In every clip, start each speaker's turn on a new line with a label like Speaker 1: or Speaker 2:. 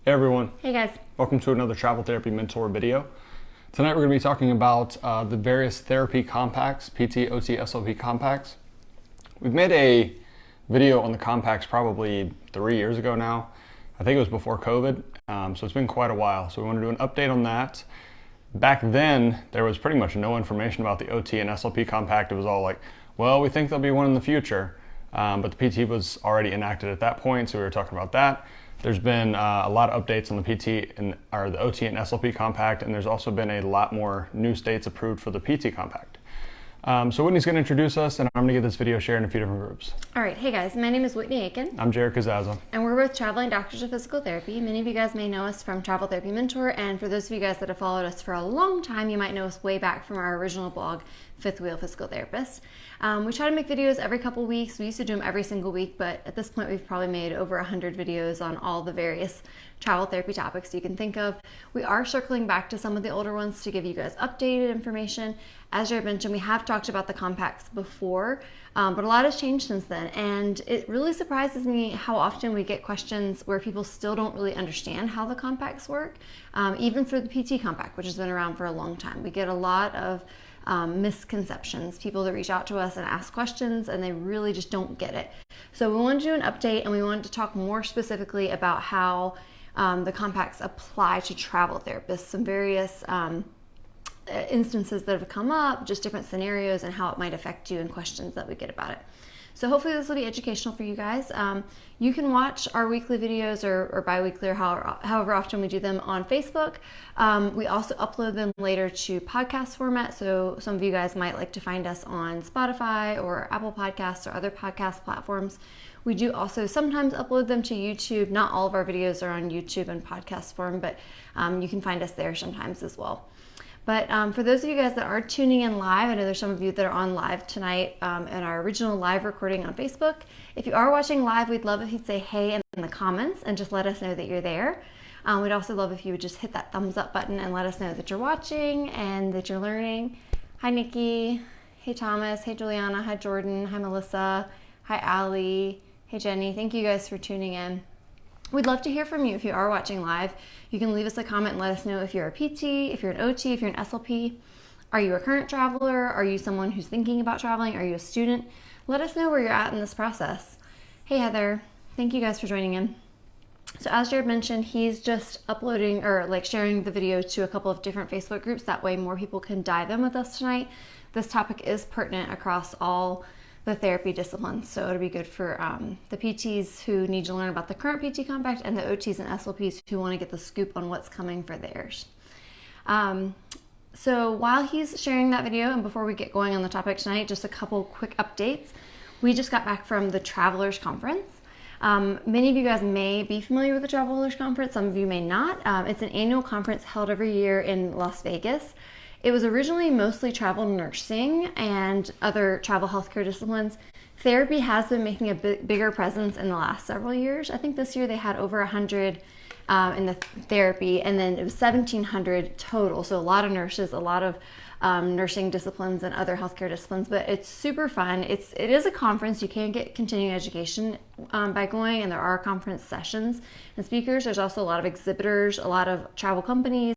Speaker 1: Hey everyone.
Speaker 2: Hey guys.
Speaker 1: Welcome to another Travel Therapy Mentor video. Tonight we're going to be talking about the various therapy compacts, PT, OT, SLP compacts. We've made a video on the compacts probably 3 years ago now. I think it was before COVID, so it's been quite a while. So we want to do an update on that. Back then, there was pretty much no information about the OT and SLP compact. It was all like, well, we think there'll be one in the future, but the PT was already enacted at that point, so we were talking about that. There's been a lot of updates on the the OT and SLP compact, and there's also been a lot more new states approved for the PT compact. So Whitney's going to introduce us, and I'm going to get this video shared in a few different groups.
Speaker 2: All right, hey guys, my name is Whitney Aiken.
Speaker 1: I'm Jared Kazaza.
Speaker 2: And we're both traveling doctors of physical therapy. Many of you guys may know us from Travel Therapy Mentor, and for those of you guys that have followed us for a long time, you might know us way back from our original blog, Fifth Wheel Physical Therapist. We try to make videos every couple weeks. We used to do them every single week, but at this point we've probably made over 100 videos on all the various travel therapy topics you can think of. We are circling back to some of the older ones to give you guys updated information. As Jared mentioned, we have talked about the compacts before, but a lot has changed since then, and it really surprises me how often we get questions where people still don't really understand how the compacts work, even for the PT compact, which has been around for a long time. We get a lot of misconceptions, people that reach out to us and ask questions and they really just don't get it. So we wanted to do an update, and we wanted to talk more specifically about how the compacts apply to travel therapists, some various instances that have come up, just different scenarios and how it might affect you and questions that we get about it. So hopefully this will be educational for you guys. You can watch our weekly videos or bi-weekly or however often we do them on Facebook. We also upload them later to podcast format, so some of you guys might like to find us on Spotify or Apple Podcasts or other podcast platforms. We do also sometimes upload them to YouTube. Not all of our videos are on YouTube in podcast form, but you can find us there sometimes as well. But for those of you guys that are tuning in live, I know there's some of you that are on live tonight in our original live recording on Facebook. If you are watching live, we'd love if you'd say hey in the comments and just let us know that you're there. We'd also love if you would just hit that thumbs up button and let us know that you're watching and that you're learning. Hi Nikki, hey Thomas, hey Juliana, hi Jordan, hi Melissa, hi Allie, hey Jenny. Thank you guys for tuning in. We'd love to hear from you if you are watching live. You can leave us a comment and let us know if you're a PT, if you're an OT, if you're an SLP. Are you a current traveler? Are you someone who's thinking about traveling? Are you a student? Let us know where you're at in this process. Hey Heather, thank you guys for joining in. So as Jared mentioned, he's just uploading or sharing the video to a couple of different Facebook groups. That way more people can dive in with us tonight. This topic is pertinent across all the therapy disciplines, so it'll be good for the PTs who need to learn about the current PT compact and the OTs and SLPs who want to get the scoop on what's coming for theirs. So while he's sharing that video and before we get going on the topic tonight, just a couple quick updates. We just got back from the Travelers Conference. Many of you guys may be familiar with the Travelers Conference, some of you may not. It's an annual conference held every year in Las Vegas. It was originally mostly travel nursing and other travel healthcare disciplines. Therapy has been making a bigger presence in the last several years. I think this year they had over 100 in the therapy, and then it was 1,700 total. So a lot of nurses, a lot of nursing disciplines and other healthcare disciplines, but it's super fun. It is a conference. You can get continuing education by going, and there are conference sessions and speakers. There's also a lot of exhibitors, a lot of travel companies,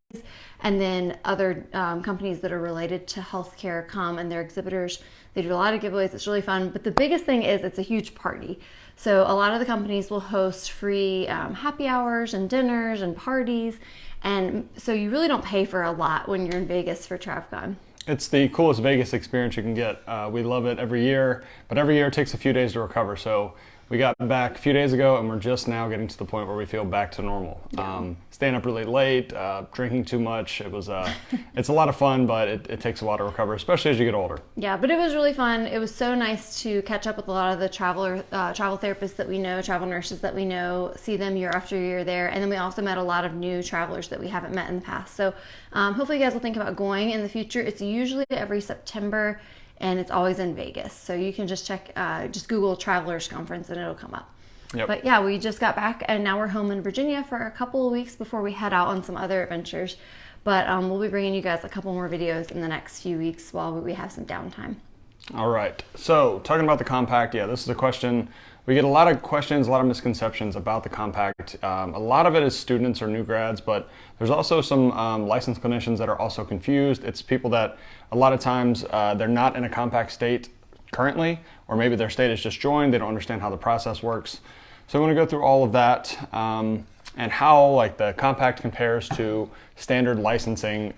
Speaker 2: and then other companies that are related to healthcare come, and they're exhibitors. They do a lot of giveaways. It's really fun. But the biggest thing is it's a huge party. So a lot of the companies will host free happy hours and dinners and parties. And so you really don't pay for a lot when you're in Vegas for TravCon.
Speaker 1: It's the coolest Vegas experience you can get. We love it every year, but every year it takes a few days to recover. So we got back a few days ago, and we're just now getting to the point where we feel back to normal.
Speaker 2: Yeah.
Speaker 1: Staying up really late, drinking too much. It's a lot of fun, but it takes a while to recover, especially as you get older.
Speaker 2: Yeah, but it was really fun. It was so nice to catch up with a lot of the travel therapists that we know, travel nurses that we know, see them year after year there. And then we also met a lot of new travelers that we haven't met in the past. So hopefully you guys will think about going in the future. It's usually every September, and it's always in Vegas. So you can just just Google Travelers Conference and it'll come up.
Speaker 1: Yep.
Speaker 2: But yeah, we just got back, and now we're home in Virginia for a couple of weeks before we head out on some other adventures. But we'll be bringing you guys a couple more videos in the next few weeks while we have some downtime.
Speaker 1: All right. So talking about the compact, yeah, this is a question We get a lot of questions, a lot of misconceptions about the compact. A lot of it is students or new grads, but there's also some licensed clinicians that are also confused. It's people that a lot of times they're not in a compact state currently, or maybe their state is just joined, they don't understand how the process works. So I'm going to go through all of that and how like the compact compares to standard licensing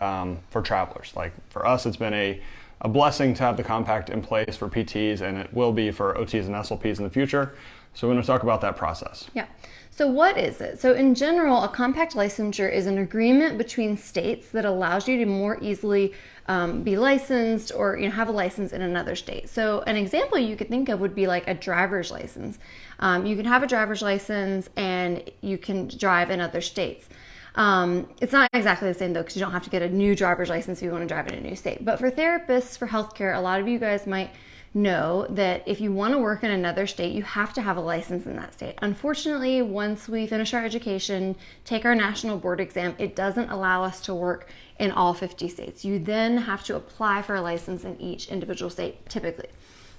Speaker 1: for travelers. Like for us, it's been a blessing to have the compact in place for PTs, and it will be for OTs and SLPs in the future. So we're going to talk about that process.
Speaker 2: Yeah. So what is it? So in general, a compact licensure is an agreement between states that allows you to more easily be licensed or have a license in another state. So an example you could think of would be like a driver's license. You can have a driver's license and you can drive in other states. It's not exactly the same though, because you don't have to get a new driver's license if you want to drive in a new state. But for therapists, for healthcare, a lot of you guys might know that if you want to work in another state, you have to have a license in that state. Unfortunately, once we finish our education, take our national board exam, it doesn't allow us to work in all 50 states. You then have to apply for a license in each individual state, typically.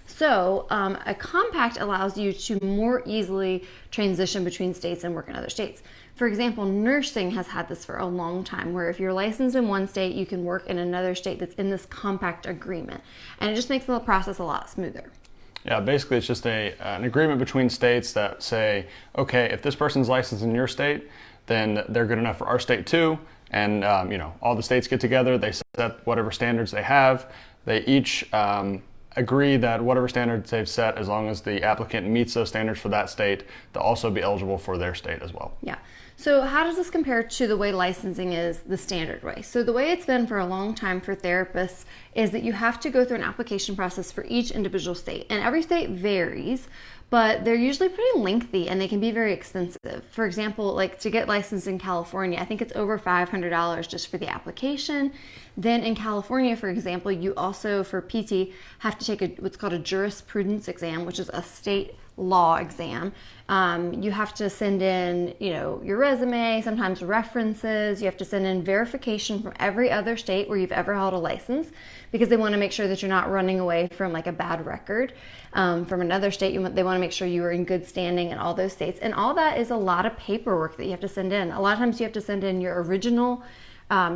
Speaker 2: So a compact allows you to more easily transition between states and work in other states. For example, nursing has had this for a long time, where if you're licensed in one state, you can work in another state that's in this compact agreement. And it just makes the process a lot smoother.
Speaker 1: Yeah, basically it's just an agreement between states that say, okay, if this person's licensed in your state, then they're good enough for our state too. And all the states get together, they set whatever standards they have. They each agree that whatever standards they've set, as long as the applicant meets those standards for that state, they'll also be eligible for their state as well.
Speaker 2: Yeah. So how does this compare to the way licensing is the standard way? So the way it's been for a long time for therapists is that you have to go through an application process for each individual state. And every state varies, but they're usually pretty lengthy and they can be very expensive. For example, like to get licensed in California, I think it's over $500 just for the application. Then in California, for example, you also, for PT, have to take what's called a Jurisprudence Exam, which is a state law exam. You have to send in, your resume, sometimes references. You have to send in verification from every other state where you've ever held a license, because they want to make sure that you're not running away from like a bad record from another state. They want to make sure you are in good standing in all those states. And all that is a lot of paperwork that you have to send in. A lot of times you have to send in your original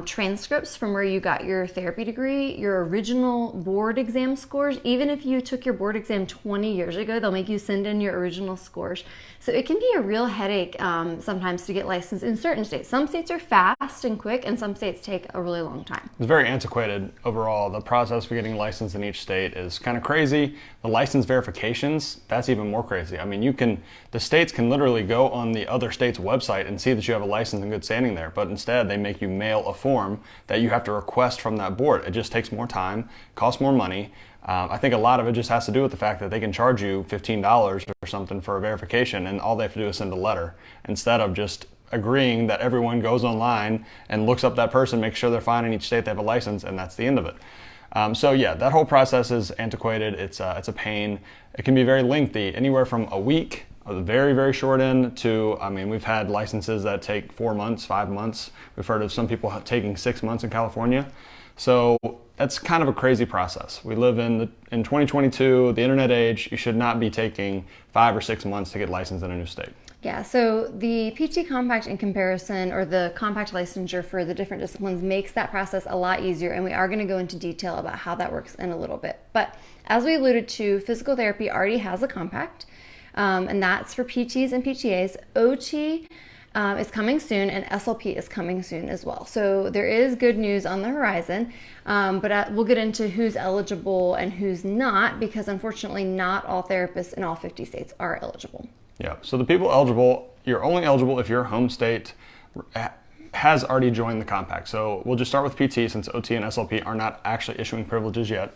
Speaker 2: transcripts from where you got your therapy degree, your original board exam scores. Even if you took your board exam 20 years ago, they'll make you send in your original scores. So it can be a real headache sometimes to get licensed in certain states. Some states are fast and quick, and some states take a really long time.
Speaker 1: It's very antiquated overall. The process for getting licensed in each state is kind of crazy. The license verifications, that's even more crazy. I mean, the states can literally go on the other state's website and see that you have a license in good standing there, but instead they make you mail a form that you have to request from that board. It just takes more time, costs more money. I think a lot of it just has to do with the fact that they can charge you $15 or something for a verification, and all they have to do is send a letter instead of just agreeing that everyone goes online and looks up that person, makes sure they're fine in each state they have a license, and that's the end of it. So yeah, that whole process is antiquated. It's a pain. It can be very lengthy, anywhere from a week, a very, very short end, to, we've had licenses that take 4 months, 5 months. We've heard of some people taking 6 months in California. So that's kind of a crazy process. We live in 2022, the internet age. You should not be taking 5 or 6 months to get licensed in a new state.
Speaker 2: Yeah, so the PT Compact in comparison, or the compact licensure for the different disciplines, makes that process a lot easier, and we are going to go into detail about how that works in a little bit. But as we alluded to, physical therapy already has a compact, and that's for PTs and PTAs. OT is coming soon, and SLP is coming soon as well. So there is good news on the horizon, but we'll get into who's eligible and who's not, because unfortunately not all therapists in all 50 states are eligible.
Speaker 1: Yeah, so the people eligible, you're only eligible if your home state has already joined the compact. So we'll just start with PT, since OT and SLP are not actually issuing privileges yet.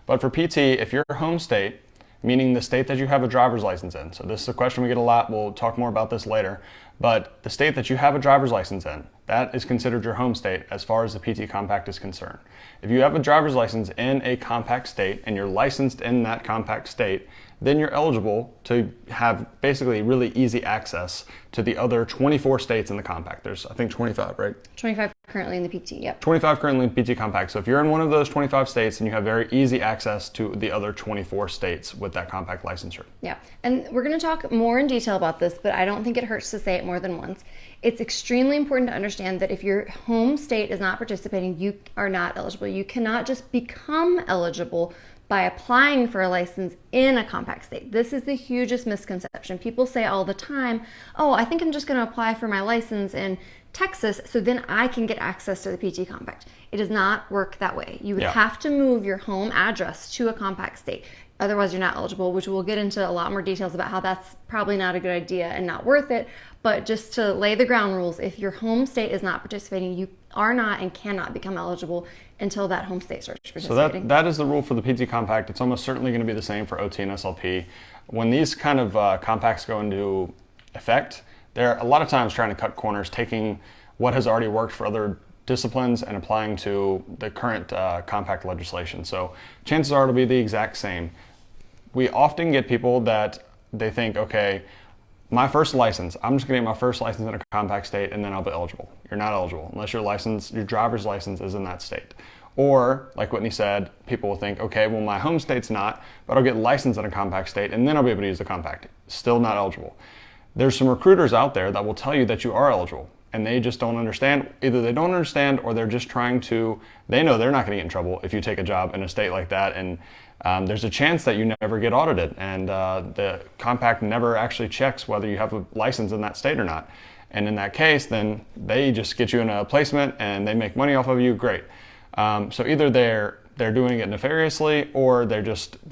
Speaker 1: But for PT, if your home state, meaning the state that you have a driver's license in, so this is a question we get a lot, we'll talk more about this later, but the state that you have a driver's license in, that is considered your home state as far as the PT Compact is concerned. If you have a driver's license in a compact state and you're licensed in that compact state, then you're eligible to have basically really easy access to the other 24 states in the compact. There's, I think, 25, right?
Speaker 2: 25 currently in the PT, yep.
Speaker 1: 25 currently in PT Compact. So if you're in one of those 25 states, then you have very easy access to the other 24 states with that compact licensure.
Speaker 2: Yeah, and we're going to talk more in detail about this, but I don't think it hurts to say it more than once. It's extremely important to understand that if your home state is not participating, you are not eligible. You cannot just become eligible by applying for a license in a compact state. This is the hugest misconception. People say all the time, oh, I think I'm just going to apply for my license in Texas so then I can get access to the PT Compact. It does not work that way. You would have to move your home address to a compact state. Otherwise, you're not eligible, which we'll get into a lot more details about how that's probably not a good idea and not worth it. But just to lay the ground rules, if your home state is not participating, you are not and cannot become eligible until that home state starts participating.
Speaker 1: So that is the rule for the PT Compact. It's almost certainly going to be the same for OT and SLP. When these kind of compacts go into effect, they're a lot of times trying to cut corners, taking what has already worked for other disciplines and applying to the current compact legislation. So chances are it'll be the exact same. We often get people that they think, okay, my first license, I'm just going to get my first license in a compact state and then I'll be eligible. You're not eligible unless your driver's license is in that state. Or, like Whitney said, people will think, okay, well, my home state's not, but I'll get licensed in a compact state and then I'll be able to use the compact. Still not eligible. There's some recruiters out there that will tell you that you are eligible and they just don't understand. Either they don't understand or they're just trying to, they know they're not going to get in trouble if you take a job in a state like that, and there's a chance that you never get audited, and the compact never actually checks whether you have a license in that state or not. And in that case, then they just get you in a placement and they make money off of you, great. So either they're doing it nefariously or they're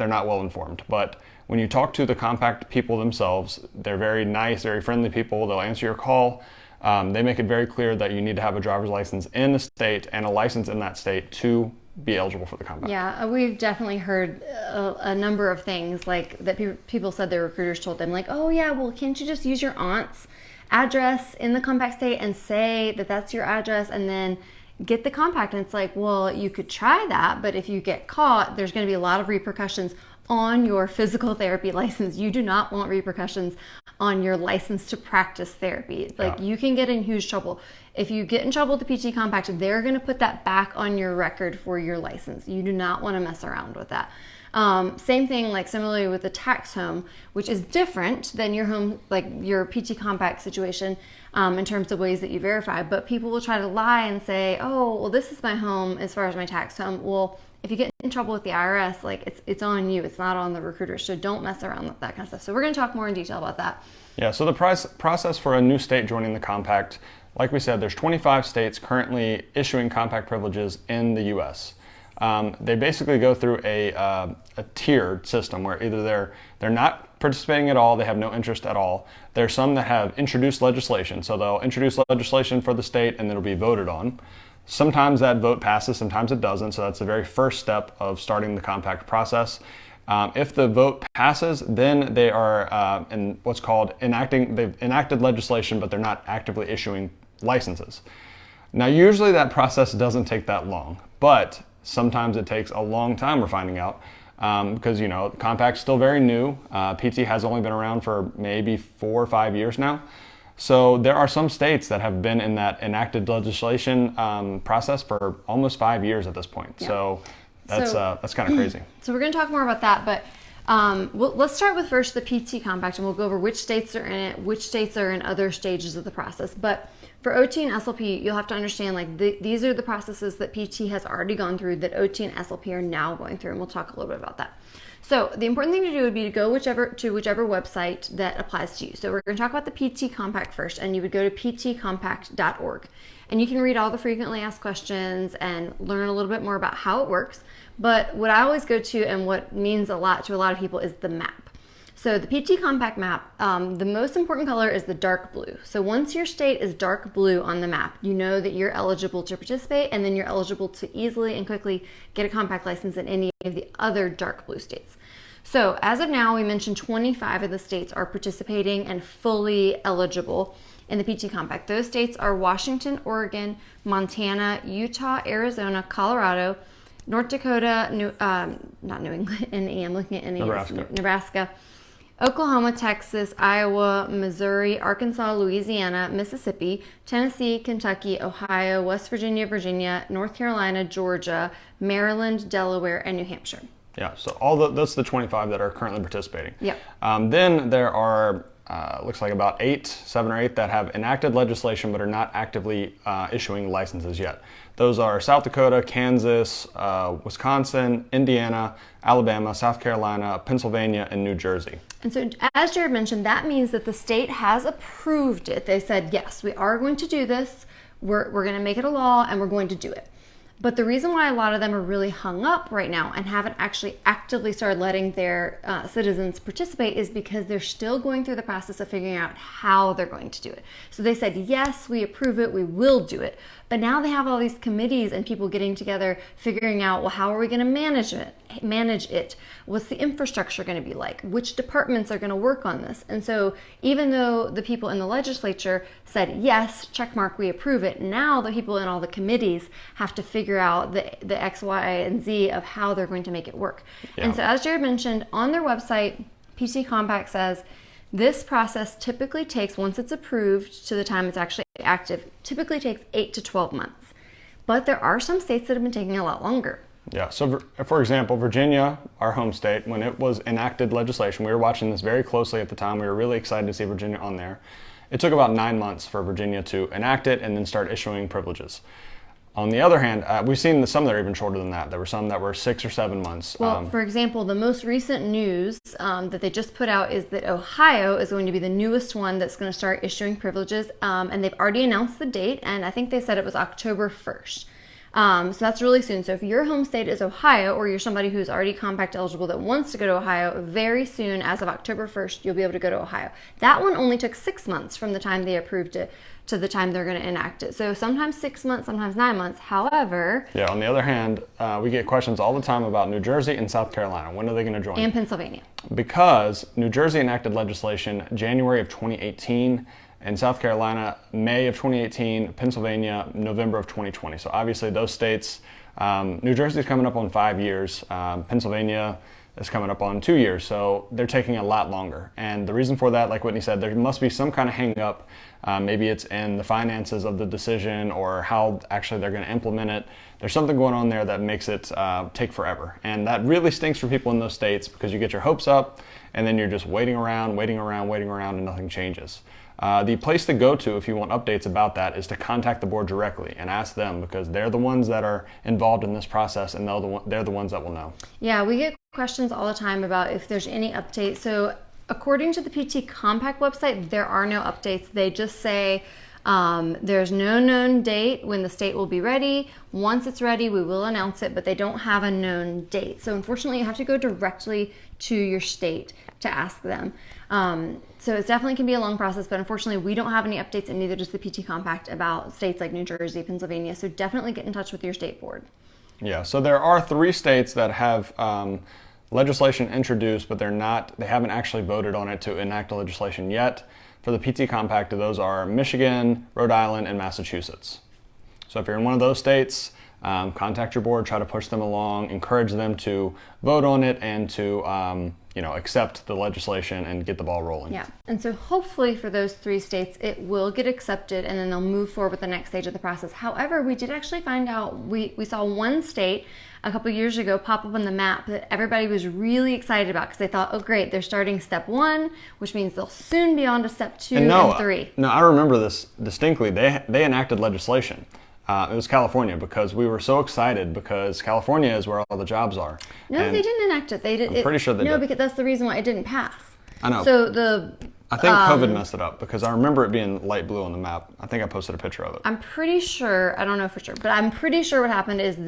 Speaker 1: not well informed. But when you talk to the compact people themselves, they're very nice, very friendly people. They'll answer your call. They make it very clear that you need to have a driver's license in the state and a license in that state to be eligible for the compact.
Speaker 2: Yeah, we've definitely heard a number of things like that people said their recruiters told them, like, oh yeah, well, can't you just use your aunt's address in the compact state and say that that's your address and then get the compact? And it's like, well, you could try that, but if you get caught, there's going to be a lot of repercussions on your physical therapy license. You do not want repercussions on your license to practice therapy. Like, you can get in huge trouble. If you get in trouble with the PT Compact, they're going to put that back on your record for your license. You do not want to mess around with that. Same thing, like similarly with the tax home, which is different than your home, like your PT Compact situation, in terms of ways that you verify. But people will try to lie and say, oh, well, this is my home as far as my tax home. Well, if you get in trouble with the IRS, like it's on you. It's not on the recruiter. So don't mess around with that kind of stuff. So we're going to talk more in detail about that.
Speaker 1: Yeah, so the process for a new state joining the compact, like we said, there's 25 states currently issuing compact privileges in the U.S. They basically go through a tiered system where either they're not participating at all, they have no interest at all. There's some that have introduced legislation, so they'll introduce legislation for the state and it'll be voted on. Sometimes that vote passes, sometimes it doesn't, so that's the very first step of starting the compact process. If the vote passes, then they are in what's called they've enacted legislation, but they're not actively issuing licenses. Now, usually that process doesn't take that long, but sometimes it takes a long time, we're finding out, because, the compact's still very new. PT has only been around for maybe 4 or 5 years now. So there are some states that have been in that enacted legislation process for almost 5 years at this point. Yeah. So that's kind of crazy. So
Speaker 2: we're going to talk more about that, but let's start with first the PT Compact, and we'll go over which states are in it, which states are in other stages of the process. But for OT and SLP, you'll have to understand, like, these are the processes that PT has already gone through that OT and SLP are now going through, and we'll talk a little bit about that. So the important thing to do would be to go to whichever website that applies to you. So we're going to talk about the PT Compact first, and you would go to ptcompact.org. And you can read all the frequently asked questions and learn a little bit more about how it works. But what I always go to, and what means a lot to a lot of people, is the map. So the PT Compact map, the most important color is the dark blue. So once your state is dark blue on the map, you know that you're eligible to participate, and then you're eligible to easily and quickly get a compact license in any of the other dark blue states. So as of now, we mentioned 25 of the states are participating and fully eligible in the PT Compact. Those states are Washington, Oregon, Montana, Utah, Arizona, Colorado, North Dakota, not New England, NE, I'm looking at NE, Nebraska, Oklahoma, Texas, Iowa, Missouri, Arkansas, Louisiana, Mississippi, Tennessee, Kentucky, Ohio, West Virginia, Virginia, North Carolina, Georgia, Maryland, Delaware, and New Hampshire.
Speaker 1: Yeah, so that's the 25 that are currently participating.
Speaker 2: Yep.
Speaker 1: Then there are, looks like about 7 or 8 that have enacted legislation but are not actively issuing licenses yet. Those are South Dakota, Kansas, Wisconsin, Indiana, Alabama, South Carolina, Pennsylvania, and New Jersey.
Speaker 2: And so, as Jared mentioned, that means that the state has approved it. They said, yes, we are going to do this. We're going to make it a law, and we're going to do it. But the reason why a lot of them are really hung up right now and haven't actually actively started letting their citizens participate is because they're still going through the process of figuring out how they're going to do it. So they said, yes, we approve it, we will do it. But now they have all these committees and people getting together, figuring out, well, how are we going to manage it? What's the infrastructure going to be like? Which departments are going to work on this? And so even though the people in the legislature said, yes, check mark, we approve it, now the people in all the committees have to figure out the X, Y, and Z of how they're going to make it work. Yeah. And so as Jared mentioned, on their website, PT Compact says, this process typically takes, once it's approved to the time it's actually active, typically takes 8 to 12 months. But there are some states that have been taking a lot longer.
Speaker 1: Yeah, so for example, Virginia, our home state, when it was enacted legislation, we were watching this very closely at the time. We were really excited to see Virginia on there. It took about 9 months for Virginia to enact it and then start issuing privileges. On the other hand, we've seen some that are even shorter than that. There were some that were 6 or 7 months.
Speaker 2: Well, for example, the most recent news that they just put out is that Ohio is going to be the newest one that's going to start issuing privileges, and they've already announced the date, and I think they said it was October 1st. So that's really soon. So if your home state is Ohio, or you're somebody who's already compact eligible that wants to go to Ohio, very soon, as of October 1st, you'll be able to go to Ohio. That one only took 6 months from the time they approved it to the time they're going to enact it. So sometimes 6 months, sometimes 9 months. However...
Speaker 1: Yeah, on the other hand, we get questions all the time about New Jersey and South Carolina. When are they going to join?
Speaker 2: And Pennsylvania.
Speaker 1: Because New Jersey enacted legislation January of 2018, and South Carolina, May of 2018, Pennsylvania, November of 2020. So obviously those states, New Jersey is coming up on 5 years, Pennsylvania is coming up on 2 years, so they're taking a lot longer. And the reason for that, like Whitney said, there must be some kind of hang up. Maybe it's in the finances of the decision or how actually they're going to implement it. There's something going on there that makes it take forever. And that really stinks for people in those states because you get your hopes up and then you're just waiting around, and nothing changes. The place to go to if you want updates about that is to contact the board directly and ask them, because they're the ones that are involved in this process and they're the ones that will know.
Speaker 2: Yeah, we get questions all the time about if there's any updates. So according to the PT Compact website, there are no updates. They just say there's no known date when the state will be ready. Once it's ready, we will announce it, but they don't have a known date. So unfortunately, you have to go directly to your state to ask them. So it definitely can be a long process, but unfortunately we don't have any updates, and neither does the PT Compact, about states like New Jersey, Pennsylvania. So definitely get in touch with your state board.
Speaker 1: Yeah, so there are 3 states that have legislation introduced, but they haven't actually voted on it to enact legislation yet. For the PT Compact, those are Michigan, Rhode Island, and Massachusetts. So if you're in one of those states, contact your board, try to push them along, encourage them to vote on it and to accept the legislation and get the ball rolling.
Speaker 2: Yeah, and so hopefully for those 3 states, it will get accepted and then they'll move forward with the next stage of the process. However, we did actually find out, we saw one state a couple years ago pop up on the map that everybody was really excited about because they thought, oh great, they're starting step 1, which means they'll soon be on to step 2 and 3.
Speaker 1: No, I remember this distinctly. They enacted legislation. It was California, because we were so excited because California is where all the jobs are.
Speaker 2: No, they didn't enact it.
Speaker 1: I'm pretty sure they did.
Speaker 2: No, because that's the reason why it didn't pass.
Speaker 1: I know.
Speaker 2: So
Speaker 1: I think COVID messed it up because I remember it being light blue on the map. I think I posted a picture of it.
Speaker 2: I'm pretty sure, I don't know for sure, but I'm pretty sure what happened is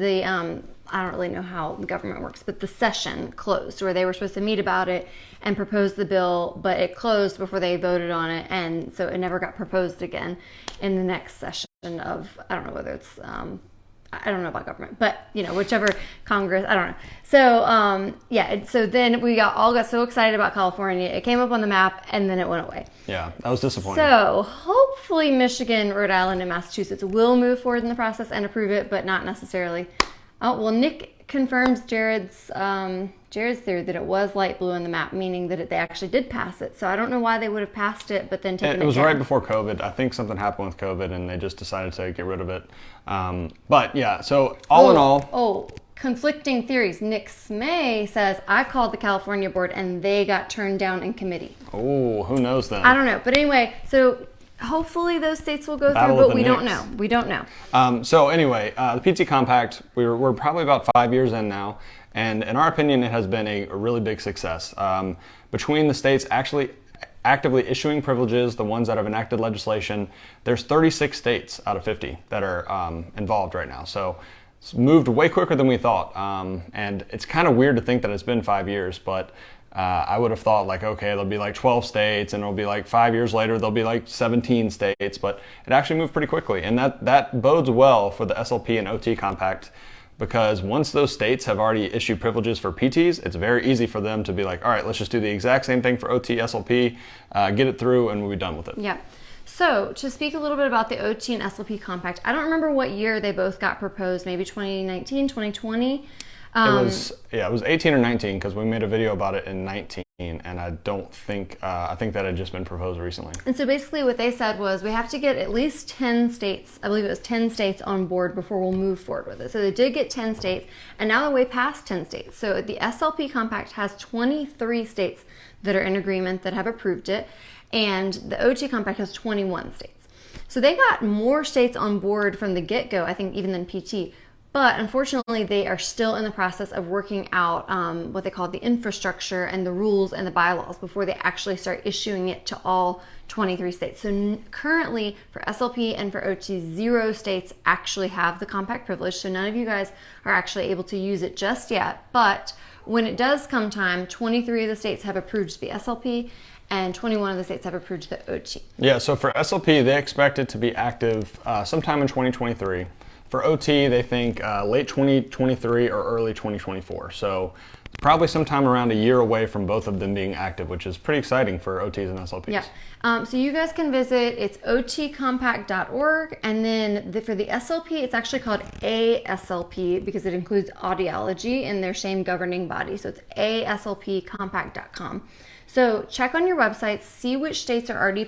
Speaker 2: I don't really know how the government works, but the session closed where they were supposed to meet about it and propose the bill, but it closed before they voted on it, and so it never got proposed again in the next session of, I don't know whether it's, I don't know about government, but whichever Congress, I don't know. So so then we all got so excited about California. It came up on the map and then it went away.
Speaker 1: Yeah, that was disappointing.
Speaker 2: So hopefully Michigan, Rhode Island, and Massachusetts will move forward in the process and approve it, but not necessarily. Oh, well, Nick confirms Jared's theory that it was light blue on the map, meaning that they actually did pass it. So I don't know why they would have passed it, but then taken it down.
Speaker 1: It was right before COVID. I think something happened with COVID, and they just decided to get rid of it. But yeah, so all in all...
Speaker 2: Oh, conflicting theories. Nick Smay says, I called the California board, and they got turned down in committee.
Speaker 1: Oh, who knows then?
Speaker 2: I don't know. But anyway, so... hopefully those states will go through, but we don't know. We don't know.
Speaker 1: So anyway, the PT Compact, we're probably about 5 years in now, and in our opinion, it has been a really big success. Between the states actually actively issuing privileges, the ones that have enacted legislation, there's 36 states out of 50 that are involved right now. So it's moved way quicker than we thought, and it's kind of weird to think that it's been 5 years, but I would have thought like, okay, there'll be like 12 states and it'll be like 5 years later, there'll be like 17 states, but it actually moved pretty quickly. And that bodes well for the SLP and OT Compact, because once those states have already issued privileges for PTs, it's very easy for them to be like, all right, let's just do the exact same thing for OT, SLP, get it through and we'll be done with it.
Speaker 2: Yeah. So to speak a little bit about the OT and SLP Compact, I don't remember what year they both got proposed, maybe 2019, 2020.
Speaker 1: It was 18 or 19 because we made a video about it in 19, and I think that had just been proposed recently.
Speaker 2: And so basically what they said was we have to get at least 10 states, I believe it was 10 states on board before we'll move forward with it. So they did get 10 states, and now they're way past 10 states. So the SLP Compact has 23 states that are in agreement that have approved it, and the OT Compact has 21 states. So they got more states on board from the get-go, I think, even than PT. But unfortunately, they are still in the process of working out what they call the infrastructure and the rules and the bylaws before they actually start issuing it to all 23 states. So currently, for SLP and for OT, 0 states actually have the compact privilege. So none of you guys are actually able to use it just yet. But when it does come time, 23 of the states have approved the SLP and 21 of the states have approved the OT.
Speaker 1: Yeah, so for SLP, they expect it to be active sometime in 2023. For OT, they think late 2023 or early 2024. So probably sometime around a year away from both of them being active, which is pretty exciting for OTs and SLPs.
Speaker 2: Yeah. So you guys can visit, it's otcompact.org. And then for the SLP, it's actually called ASLP because it includes audiology in their same governing body. So it's aslpcompact.com. So check on your websites, see which states are already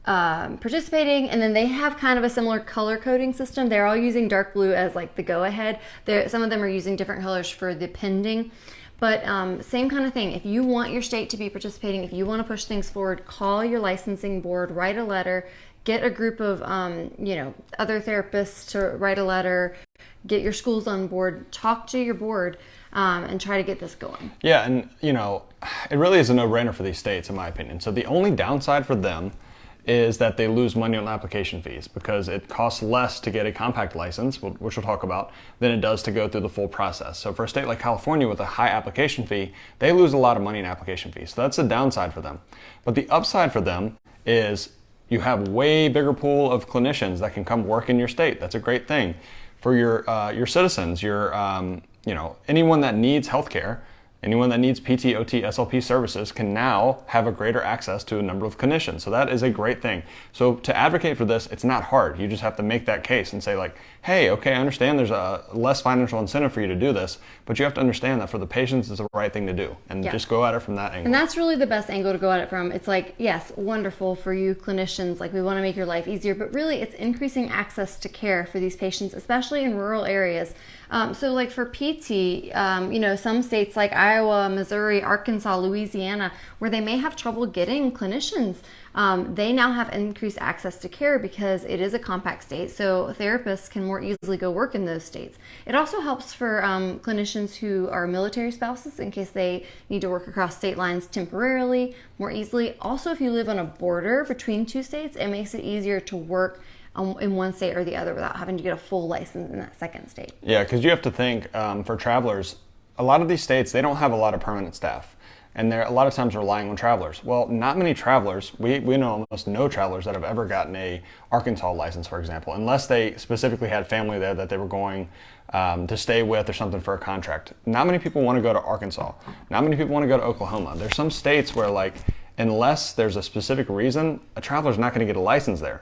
Speaker 2: participating, and then they have kind of a similar color coding system. They're all using dark blue as like the go ahead. Some of them are using different colors for the pending, but same kind of thing. If you want your state to be participating, if you want to push things forward, call your licensing board, write a letter, get a group of other therapists to write a letter, get your schools on board, talk to your board, and try to get this going.
Speaker 1: Yeah, and it really is a no-brainer for these states, in my opinion. So the only downside for them is that they lose money on application fees because it costs less to get a compact license, which we'll talk about, than it does to go through the full process. So for a state like California with a high application fee, they lose a lot of money in application fees. So that's the downside for them. But the upside for them is you have way bigger pool of clinicians that can come work in your state. That's a great thing. For your citizens, anyone that needs healthcare, anyone that needs PT, OT, SLP services can now have a greater access to a number of clinicians. So that is a great thing. So to advocate for this, it's not hard. You just have to make that case and say like, hey, okay, I understand there's a less financial incentive for you to do this, but you have to understand that for the patients, it's the right thing to do. And just go at it from that angle.
Speaker 2: And that's really the best angle to go at it from. It's like, yes, wonderful for you clinicians. Like we want to make your life easier, but really it's increasing access to care for these patients, especially in rural areas. So like for PT, some states like Iowa, Missouri, Arkansas, Louisiana, where they may have trouble getting clinicians, they now have increased access to care because it is a compact state. So therapists can more easily go work in those states. It also helps for clinicians who are military spouses in case they need to work across state lines temporarily, more easily. Also, if you live on a border between 2 states, it makes it easier to work in one state or the other without having to get a full license in that second state.
Speaker 1: Yeah, because you have to think for travelers, a lot of these states, they don't have a lot of permanent staff. and they're a lot of times relying on travelers. Well, not many travelers, we know almost no travelers that have ever gotten a Arkansas license, for example, unless they specifically had family there that they were going to stay with or something for a contract. Not many people want to go to Arkansas. Not many people want to go to Oklahoma. There's some states where, like, unless there's a specific reason, a traveler's not going to get a license there.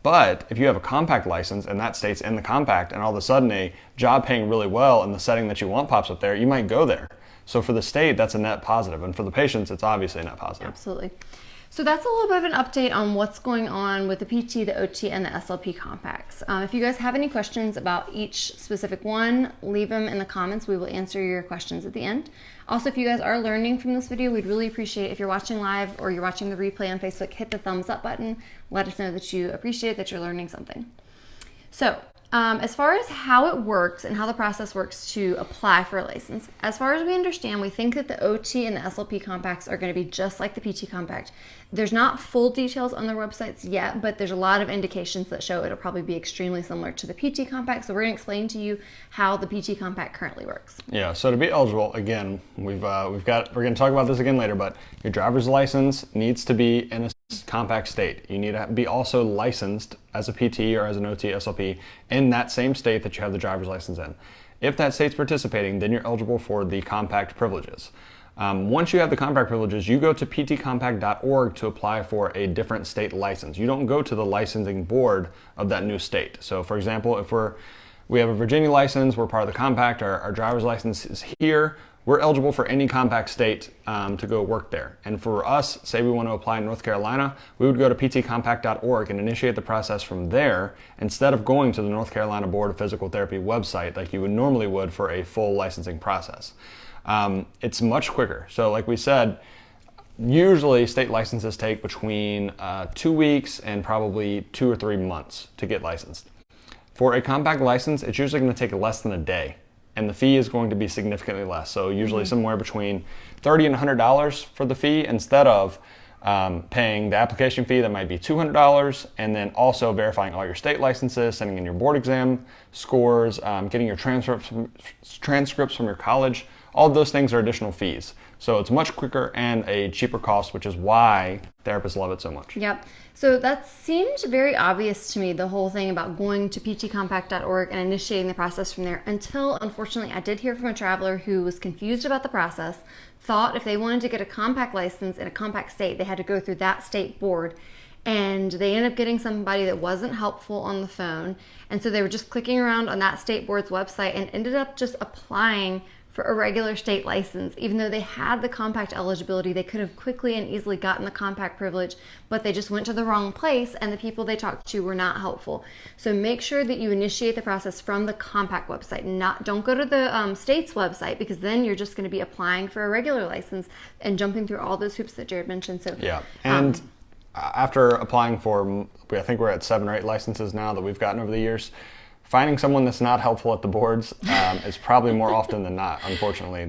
Speaker 1: But if you have a compact license and that state's in the compact, and all of a sudden a job paying really well in the setting that you want pops up there, you might go there. So for the state, that's a net positive. And for the patients, it's obviously a net positive.
Speaker 2: Absolutely. So that's a little bit of an update on what's going on with the PT, the OT, and the SLP compacts. If you guys have any questions about each specific one, leave them in the comments. We will answer your questions at the end. Also, if you guys are learning from this video, we'd really appreciate it if you're watching live or you're watching the replay on Facebook, hit the thumbs up button. Let us know that you appreciate that you're learning something. So, as far as how it works and how the process works to apply for a license, as far as we understand, we think that the OT and the SLP compacts are going to be just like the PT compact. There's not full details on their websites yet, but there's a lot of indications that show it'll probably be extremely similar to the PT compact. So we're going to explain to you how the PT compact currently works.
Speaker 1: Yeah, so to be eligible, again, we're going to talk about this again later, but your driver's license needs to be in a compact state. You need to be also licensed as a PT or as an OT SLP in that same state that you have the driver's license in. If that state's participating, then you're eligible for the compact privileges. Once you have the compact privileges, you go to ptcompact.org to apply for a different state license. You don't go to the licensing board of that new state. So for example, if we have a Virginia license, we're part of the compact, our driver's license is here, we're eligible for any compact state to go work there. And for us, say we want to apply in North Carolina, we would go to ptcompact.org and initiate the process from there instead of going to the North Carolina Board of Physical Therapy website like you would normally would for a full licensing process. It's much quicker. So like we said, usually state licenses take between 2 weeks and probably 2 or 3 months to get licensed. For a compact license, it's usually going to take less than a day. And the fee is going to be significantly less. So usually somewhere between $30 and $100 for the fee instead of paying the application fee that might be $200 and then also verifying all your state licenses, sending in your board exam scores, getting your transcripts from your college. All of those things are additional fees. So it's much quicker and a cheaper cost, which is why therapists love it so much.
Speaker 2: Yep. So that seemed very obvious to me, the whole thing about going to ptcompact.org and initiating the process from there, until unfortunately I did hear from a traveler who was confused about the process, thought if they wanted to get a compact license in a compact state, they had to go through that state board. And they ended up getting somebody that wasn't helpful on the phone. And so they were just clicking around on that state board's website and ended up just applying for a regular state license. Even though they had the compact eligibility, they could have quickly and easily gotten the compact privilege, but they just went to the wrong place and the people they talked to were not helpful. So make sure that you initiate the process from the compact website. Don't go to the state's website, because then you're just going to be applying for a regular license and jumping through all those hoops that Jared mentioned. So
Speaker 1: yeah, and after applying for, I think we're at 7 or 8 licenses now that we've gotten over the years, finding someone that's not helpful at the boards is probably more often than not, unfortunately.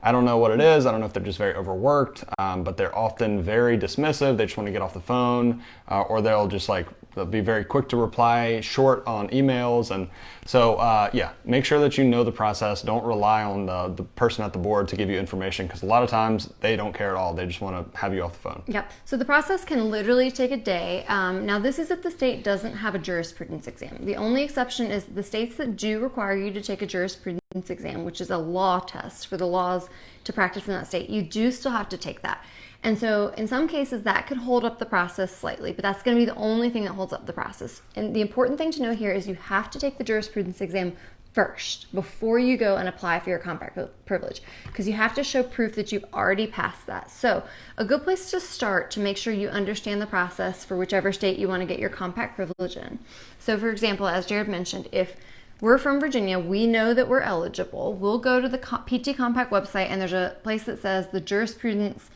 Speaker 1: I don't know what it is. I don't know if they're just very overworked, but they're often very dismissive. They just want to get off the phone, or they'll just they'll be very quick to reply, short on emails. And so, yeah, make sure that you know the process. Don't rely on the person at the board to give you information, because a lot of times they don't care at all. They just want to have you off the phone.
Speaker 2: Yep. So the process can literally take a day. Now, this is if the state doesn't have a jurisprudence exam. The only exception is the states that do require you to take a jurisprudence exam, which is a law test for the laws to practice in that state. You do still have to take that. And so in some cases that could hold up the process slightly, but that's going to be the only thing that holds up the process. And the important thing to know here is you have to take the jurisprudence exam first before you go and apply for your compact privilege, because you have to show proof that you've already passed that. So a good place to start to make sure you understand the process for whichever state you want to get your compact privilege in. So for example, as Jared mentioned, if we're from Virginia, we know that we're eligible. We'll go to the PT Compact website, and there's a place that says the jurisprudence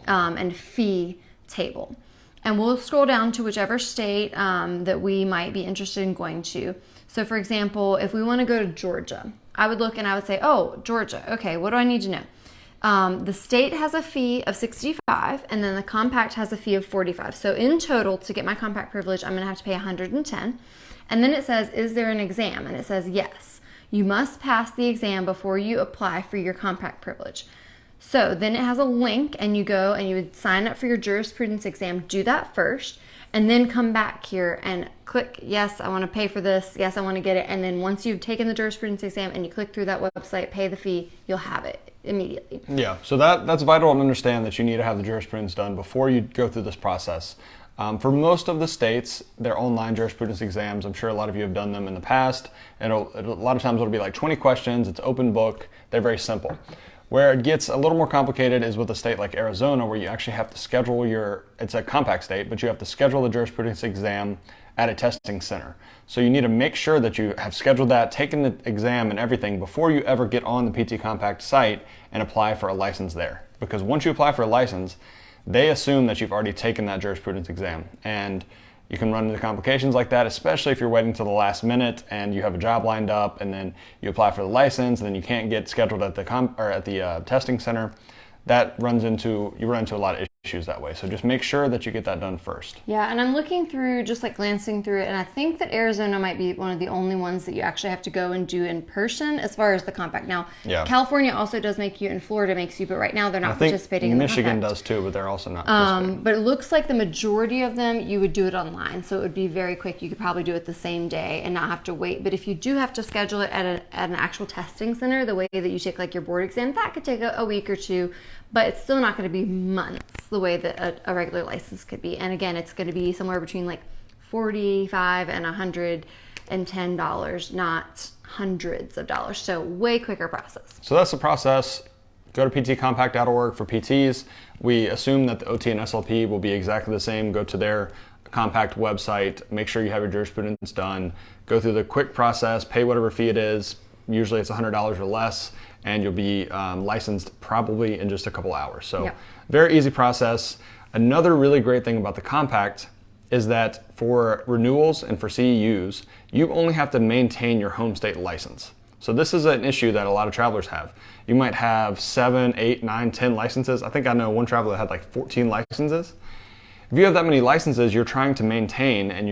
Speaker 2: and fee table. And we'll scroll down to whichever state that we might be interested in going to. So for example, if we want to go to Georgia, I would look and I would say, oh, Georgia, okay, what do I need to know? The state has a fee of $65, and then the compact has a fee of $45. So in total, to get my compact privilege, I'm going to have to pay $110. And then it says, is there an exam? And it says, yes. You must pass the exam before you apply for your compact privilege. So then it has a link, and you go and you would sign up for your jurisprudence exam. Do that first, and then come back here and click, yes, I want to pay for this. Yes, I want to get it. And then once you've taken the jurisprudence exam and you click through that website, pay the fee, you'll have it immediately.
Speaker 1: Yeah, so that's vital to understand, that you need to have the jurisprudence done before you go through this process. For most of the states, they're online jurisprudence exams. I'm sure a lot of you have done them in the past. And a lot of times it'll be like 20 questions. It's open book. They're very simple. Where it gets a little more complicated is with a state like Arizona, where you actually have to schedule it's a compact state, but you have to schedule the jurisprudence exam at a testing center. So you need to make sure that you have scheduled that, taken the exam and everything before you ever get on the PT Compact site and apply for a license there. Because once you apply for a license, they assume that you've already taken that jurisprudence exam. And you can run into complications like that, especially if you're waiting till the last minute and you have a job lined up, and then you apply for the license and then you can't get scheduled at the testing center. You run into a lot of issues that way. So just make sure that you get that done first.
Speaker 2: Yeah, and I'm looking through, just like glancing through it, and I think that Arizona might be one of the only ones that you actually have to go and do in person as far as the compact. Now, yeah. California also does make you, and Florida makes you, but right now they're not participating in the compact.
Speaker 1: Michigan does too, but they're also not participating.
Speaker 2: But it looks like the majority of them, you would do it online, so it would be very quick. You could probably do it the same day and not have to wait. But if you do have to schedule it at an actual testing center, the way that you take like your board exam, that could take a week or two, but it's still not going to be months the way that a regular license could be. And again, it's going to be somewhere between like $45 and $110, not hundreds of dollars. So way quicker process.
Speaker 1: So that's the process. Go to ptcompact.org for PTs. We assume that the OT and SLP will be exactly the same. Go to their compact website, make sure you have your jurisprudence done, go through the quick process, pay whatever fee it is. Usually it's $100 or less, and you'll be licensed probably in just a couple hours. So yep. Very easy process. Another really great thing about the compact is that for renewals and for CEUs, you only have to maintain your home state license. So this is an issue that a lot of travelers have. You might have 7, 8, 9, 10 licenses. I think I know one traveler that had like 14 licenses. If you have that many licenses, you're trying to maintain, and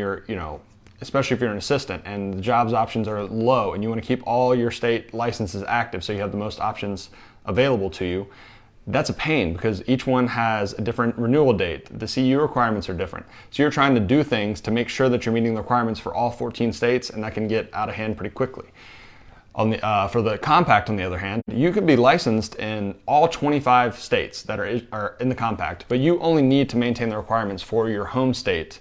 Speaker 1: especially if you're an assistant and the jobs options are low and you want to keep all your state licenses active so you have the most options available to you, that's a pain because each one has a different renewal date. The CEU requirements are different. So you're trying to do things to make sure that you're meeting the requirements for all 14 states, and that can get out of hand pretty quickly. For the compact, on the other hand, you could be licensed in all 25 states that are in the compact, but you only need to maintain the requirements for your home state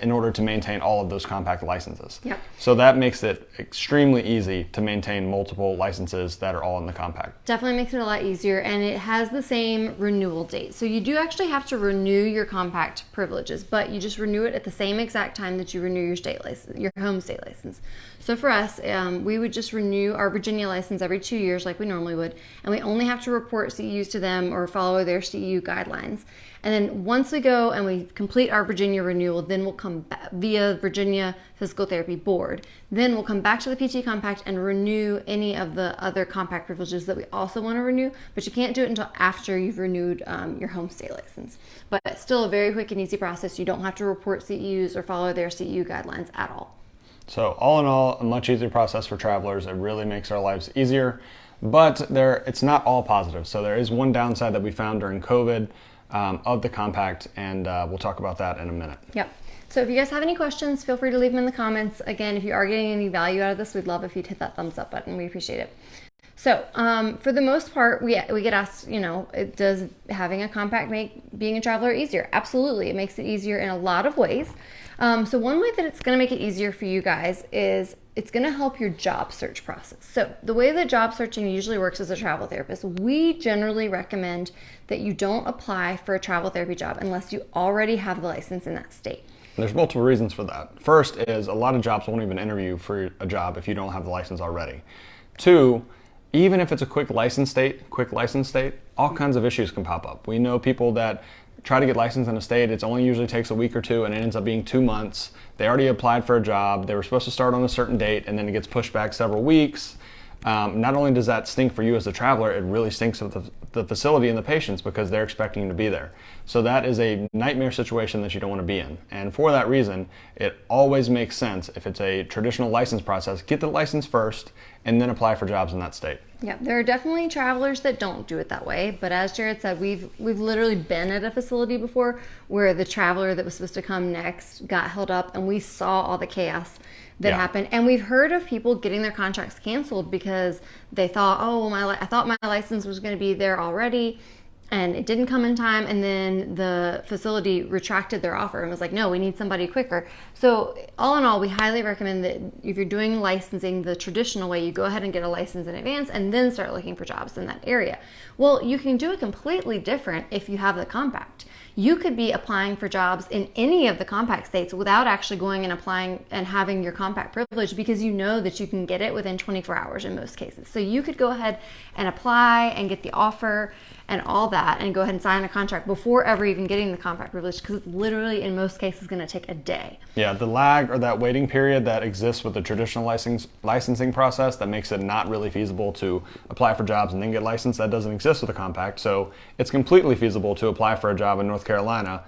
Speaker 1: in order to maintain all of those compact licenses.
Speaker 2: Yep.
Speaker 1: So that makes it extremely easy to maintain multiple licenses that are all in the compact.
Speaker 2: Definitely makes it a lot easier, and it has the same renewal date. So you do actually have to renew your compact privileges, but you just renew it at the same exact time that you renew your state license, your home state license. So for us, we would just renew our Virginia license every 2 years like we normally would, and we only have to report CEUs to them or follow their CEU guidelines. And then once we go and we complete our Virginia renewal, then we'll come back via Virginia Physical Therapy Board. Then we'll come back to the PT Compact and renew any of the other compact privileges that we also want to renew, but you can't do it until after you've renewed your home state license. But it's still a very quick and easy process. You don't have to report CEUs or follow their CEU guidelines at all.
Speaker 1: So all in all, a much easier process for travelers. It really makes our lives easier, but it's not all positive. So there is one downside that we found during COVID of the compact, and we'll talk about that in a minute.
Speaker 2: Yep. So if you guys have any questions, feel free to leave them in the comments. Again, if you are getting any value out of this, we'd love if you'd hit that thumbs up button. We appreciate it. So for the most part, we get asked, does having a compact make being a traveler easier? Absolutely. It makes it easier in a lot of ways. So one way that it's going to make it easier for you guys is it's going to help your job search process. So the way that job searching usually works as a travel therapist, we generally recommend that you don't apply for a travel therapy job unless you already have the license in that state.
Speaker 1: There's multiple reasons for that. First is a lot of jobs won't even interview for a job if you don't have the license already. Two, even if it's a quick license state, all kinds of issues can pop up. We know people that try to get licensed in a state, it only usually takes a week or two, and it ends up being 2 months. They already applied for a job, they were supposed to start on a certain date, and then it gets pushed back several weeks. Not only does that stink for you as a traveler, it really stinks with the facility and the patients because they're expecting you to be there. So that is a nightmare situation that you don't want to be in. And for that reason, it always makes sense, if it's a traditional license process, get the license first and then apply for jobs in that state.
Speaker 2: Yeah, there are definitely travelers that don't do it that way, but as Jared said, we've literally been at a facility before where the traveler that was supposed to come next got held up, and we saw all the chaos that happened. And we've heard of people getting their contracts canceled because they thought, oh, I thought my license was going to be there already, and it didn't come in time, and then the facility retracted their offer and was like, no, we need somebody quicker. So all in all, we highly recommend that if you're doing licensing the traditional way, you go ahead and get a license in advance and then start looking for jobs in that area. Well, you can do it completely different if you have the compact. You could be applying for jobs in any of the compact states without actually going and applying and having your compact privilege, because you know that you can get it within 24 hours in most cases. So you could go ahead and apply and get the offer and all that and go ahead and sign a contract before ever even getting the compact privilege, because it's literally in most cases going to take a day.
Speaker 1: Yeah, the lag or that waiting period that exists with the traditional licensing process that makes it not really feasible to apply for jobs and then get licensed, that doesn't exist with a compact. So it's completely feasible to apply for a job in North Carolina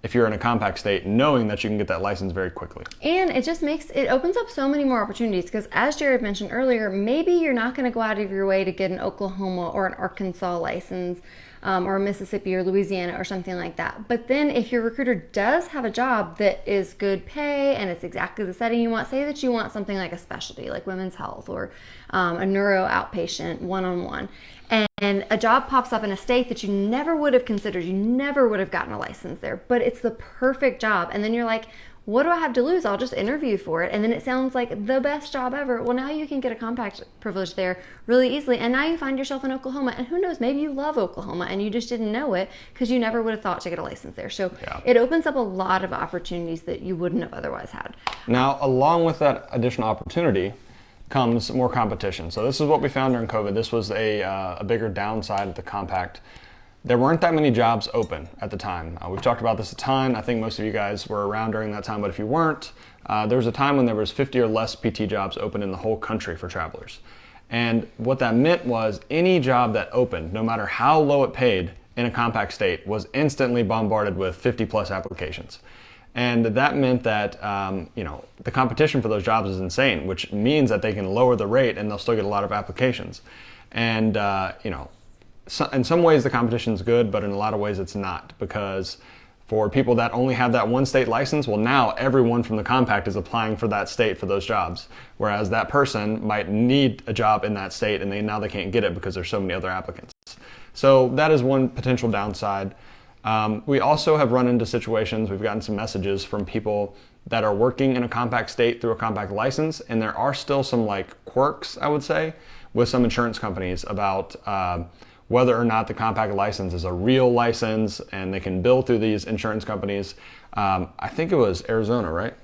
Speaker 1: if you're in a compact state, knowing that you can get that license very quickly.
Speaker 2: And it just opens up so many more opportunities, because as Jared mentioned earlier, maybe you're not going to go out of your way to get an Oklahoma or an Arkansas license, or a Mississippi or Louisiana or something like that. But then if your recruiter does have a job that is good pay and it's exactly the setting you want, say that you want something like a specialty like women's health or a neuro outpatient one-on-one, and a job pops up in a state that you never would have considered, you never would have gotten a license there, but it's the perfect job, and then you're like, what do I have to lose? I'll just interview for it. And then it sounds like the best job ever. Well, now you can get a compact privilege there really easily. And now you find yourself in Oklahoma. And who knows, maybe you love Oklahoma and you just didn't know it because you never would have thought to get a license there. So it opens up a lot of opportunities that you wouldn't have otherwise had.
Speaker 1: Now, along with that additional opportunity comes more competition. So this is what we found during COVID. This was a bigger downside of the compact. There weren't that many jobs open at the time. We've talked about this a ton. I think most of you guys were around during that time, but if you weren't, there was a time when there was 50 or less PT jobs open in the whole country for travelers. And what that meant was any job that opened, no matter how low it paid in a compact state, was instantly bombarded with 50 plus applications. And that meant that the competition for those jobs is insane, which means that they can lower the rate and they'll still get a lot of applications. And in some ways the competition is good, but in a lot of ways it's not, because for people that only have that one state license, well, now everyone from the compact is applying for that state for those jobs, whereas that person might need a job in that state and now they can't get it because there's so many other applicants. So that is one potential downside. We also have run into situations, we've gotten some messages from people that are working in a compact state through a compact license, and there are still some quirks, I would say, with some insurance companies about whether or not the compact license is a real license and they can bill through these insurance companies. I think it was Arizona, right?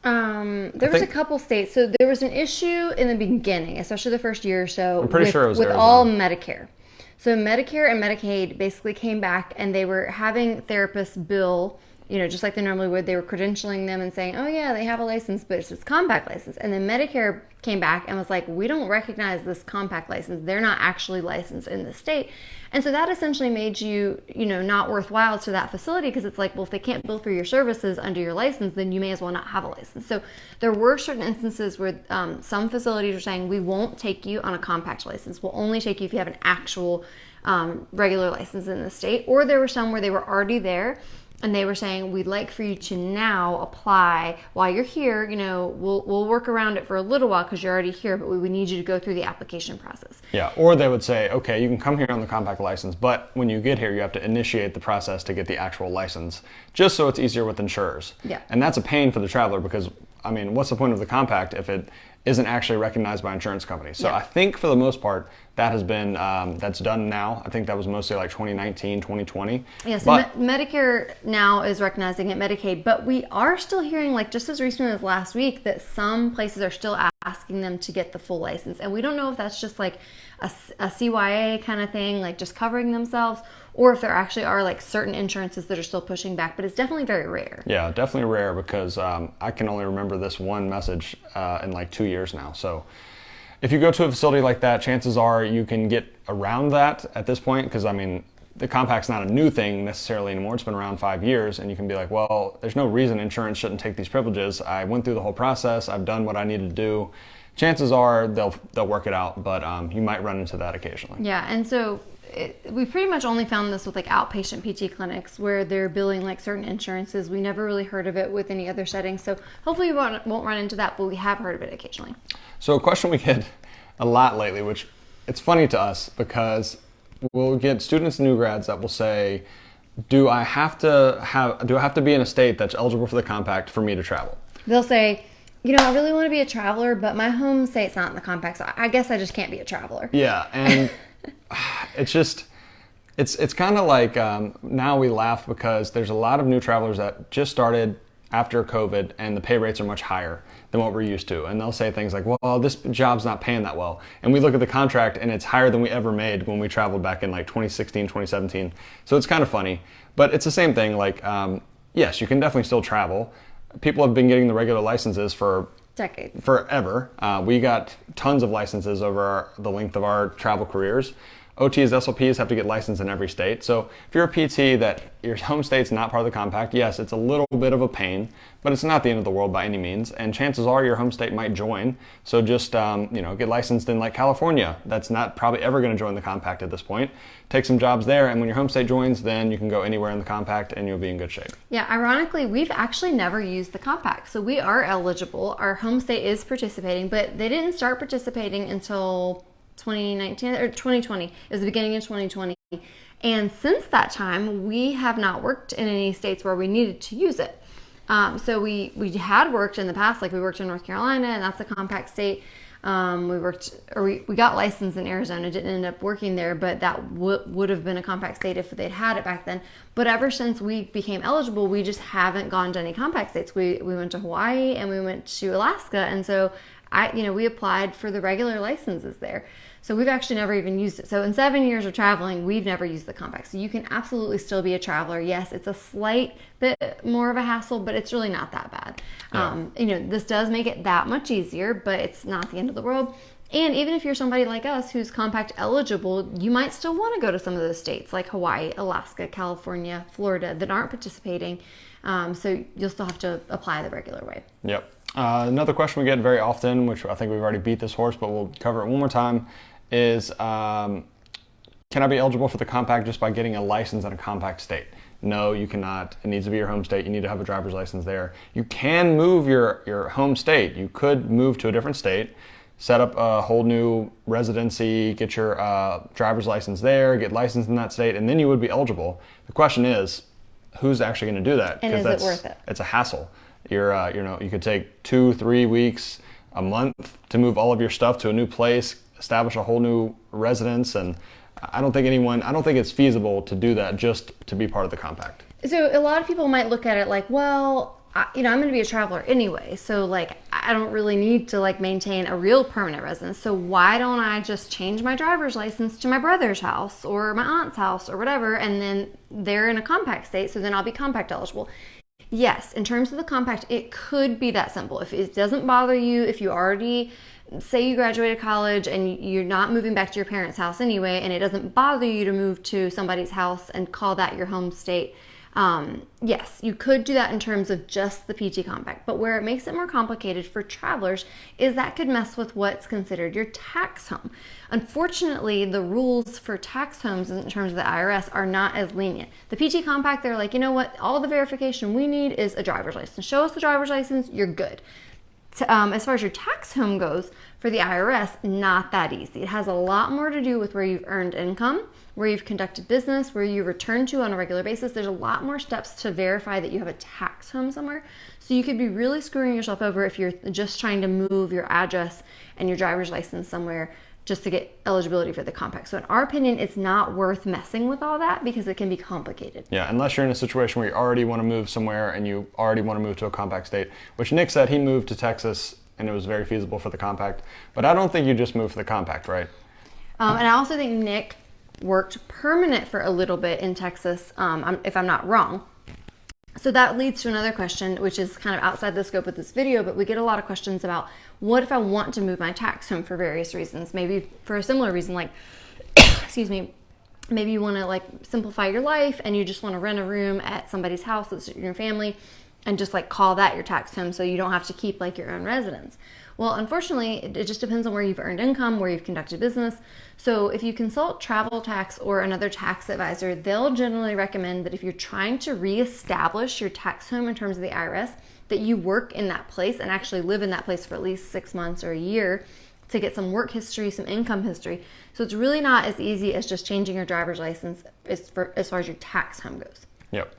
Speaker 2: There was a couple states. So there was an issue in the beginning, especially the first year or so,
Speaker 1: I'm pretty sure it was
Speaker 2: with
Speaker 1: Arizona.
Speaker 2: all Medicare. So Medicare and Medicaid basically came back and they were having therapists bill, just like they normally would. They were credentialing them and saying, oh yeah, they have a license, but it's this compact license. And then Medicare came back and was like, we don't recognize this compact license. They're not actually licensed in the state. And so that essentially made you, not worthwhile to that facility, because it's like, well, if they can't bill for your services under your license, then you may as well not have a license. So there were certain instances where some facilities were saying, we won't take you on a compact license. We'll only take you if you have an actual regular license in the state. Or there were some where they were already there and they were saying, we'd like for you to now apply while you're here. We'll work around it for a little while because you're already here, but we need you to go through the application process.
Speaker 1: Yeah, or they would say, okay, you can come here on the compact license, but when you get here, you have to initiate the process to get the actual license, just so it's easier with insurers.
Speaker 2: Yeah.
Speaker 1: And that's a pain for the traveler because, what's the point of the compact if it isn't actually recognized by insurance companies? So I think for the most part, that has been, that's done now. I think that was mostly 2019, 2020.
Speaker 2: Yeah, so Medicare now is recognizing it, Medicaid, but we are still hearing, just as recently as last week, that some places are still asking them to get the full license. And we don't know if that's just a CYA kind of thing, just covering themselves, or if there actually are certain insurances that are still pushing back, but it's definitely very rare.
Speaker 1: Yeah, definitely rare, because I can only remember this one message in 2 years now. So if you go to a facility like that, chances are you can get around that at this point, because the compact's not a new thing necessarily anymore. It's been around 5 years, and you can be like, well, there's no reason insurance shouldn't take these privileges. I went through the whole process. I've done what I needed to do chances are they'll work it out, but you might run into that occasionally.
Speaker 2: Yeah, and so we pretty much only found this with like outpatient PT clinics where they're billing like certain insurances. We never really heard of it with any other settings, so hopefully we won't run into that, but we have heard of it occasionally.
Speaker 1: So a question we get a lot lately, which it's funny to us because we'll get students and new grads that will say, do I have to be in a state that's eligible for the compact for me to travel?
Speaker 2: They'll say, I really want to be a traveler, but my home state's not in the compact, so I guess I just can't be a traveler.
Speaker 1: Yeah, and it's kind of like now we laugh because there's a lot of new travelers that just started after COVID and the pay rates are much higher than what we're used to. And they'll say things like, well, this job's not paying that well. And we look at the contract and it's higher than we ever made when we traveled back in like 2016, 2017. So it's kind of funny, but it's the same thing. Like, yes, you can definitely still travel. People have been getting the regular licenses for
Speaker 2: decades,
Speaker 1: forever. We got tons of licenses over the length of our travel careers. OTs, SLPs have to get licensed in every state. So if you're a PT that your home state's not part of the compact, yes, it's a little bit of a pain, but it's not the end of the world by any means. And chances are your home state might join. So just get licensed in like California. That's not probably ever going to join the compact at this point. Take some jobs there, and when your home state joins, then you can go anywhere in the compact and you'll be in good shape.
Speaker 2: Yeah, ironically, we've actually never used the compact. So we are eligible. Our home state is participating, but they didn't start participating until 2019 or 2020. It was the beginning of 2020. And since that time, we have not worked in any states where we needed to use it. So we had worked in the past, like we worked in North Carolina, and that's a compact state. We got licensed in Arizona, didn't end up working there, but that would have been a compact state if they'd had it back then. But ever since we became eligible, we just haven't gone to any compact states. We went to Hawaii and we went to Alaska, and so we applied for the regular licenses there. So we've actually never even used it. So in 7 years of traveling, we've never used the compact. So you can absolutely still be a traveler. Yes, it's a slight bit more of a hassle, but it's really not that bad. Yeah. This does make it that much easier, but it's not the end of the world. And even if you're somebody like us who's compact eligible, you might still want to go to some of those states like Hawaii, Alaska, California, Florida that aren't participating. So you'll still have to apply the regular way.
Speaker 1: Yep. Another question we get very often, which I think we've already beat this horse, but we'll cover it one more time, is can I be eligible for the compact just by getting a license in a compact state? No, you cannot. It needs to be your home state. You need to have a driver's license there. You can move your home state. You could move to a different state, set up a whole new residency, get your driver's license there, get licensed in that state, and then you would be eligible. The question is, who's actually going to do that?
Speaker 2: And is it worth it?
Speaker 1: It's a hassle. You could take 2-3 weeks, a month to move all of your stuff to a new place, establish a whole new residence, and I don't think it's feasible to do that just to be part of the compact.
Speaker 2: So a lot of people might look at it like, well, I'm going to be a traveler anyway, so like I don't really need to like maintain a real permanent residence. So why don't I just change my driver's license to my brother's house or my aunt's house or whatever, and then they're in a compact state, so then I'll be compact eligible. Yes, in terms of the compact, it could be that simple. If it doesn't bother you, if you already, say you graduated college and you're not moving back to your parents' house anyway, and it doesn't bother you to move to somebody's house and call that your home state, yes, you could do that in terms of just the PT compact. But where it makes it more complicated for travelers is that could mess with what's considered your tax home. Unfortunately, the rules for tax homes in terms of the IRS are not as lenient. The PT compact, they're like, you know what, all the verification we need is a driver's license. Show us the driver's license, you're good. As far as your tax home goes, for the IRS, not that easy. It has a lot more to do with where you've earned income, where you've conducted business, where you return to on a regular basis. There's a lot more steps to verify that you have a tax home somewhere. So you could be really screwing yourself over if you're just trying to move your address and your driver's license somewhere just to get eligibility for the compact. So in our opinion, it's not worth messing with all that because it can be complicated.
Speaker 1: Yeah, unless you're in a situation where you already want to move somewhere and you already want to move to a compact state, which Nick said he moved to Texas and it was very feasible for the compact. But I don't think you just moved for the compact, right?
Speaker 2: And I also think Nick worked permanent for a little bit in Texas, if I'm not wrong. So that leads to another question, which is kind of outside the scope of this video, but we get a lot of questions about what if I want to move my tax home for various reasons, maybe for a similar reason, like, excuse me, maybe you want to like simplify your life and you just want to rent a room at somebody's house that's your family. and just like call that your tax home so you don't have to keep like your own residence. Well, unfortunately, it just depends on where you've earned income, where you've conducted business. So if you consult Travel Tax or another tax advisor, they'll generally recommend that if you're trying to reestablish your tax home in terms of the IRS, that you work in that place and actually live in that place for at least 6 months or a year to get some work history, some income history. So it's really not as easy as just changing your driver's license as far as your tax home goes.
Speaker 1: Yep.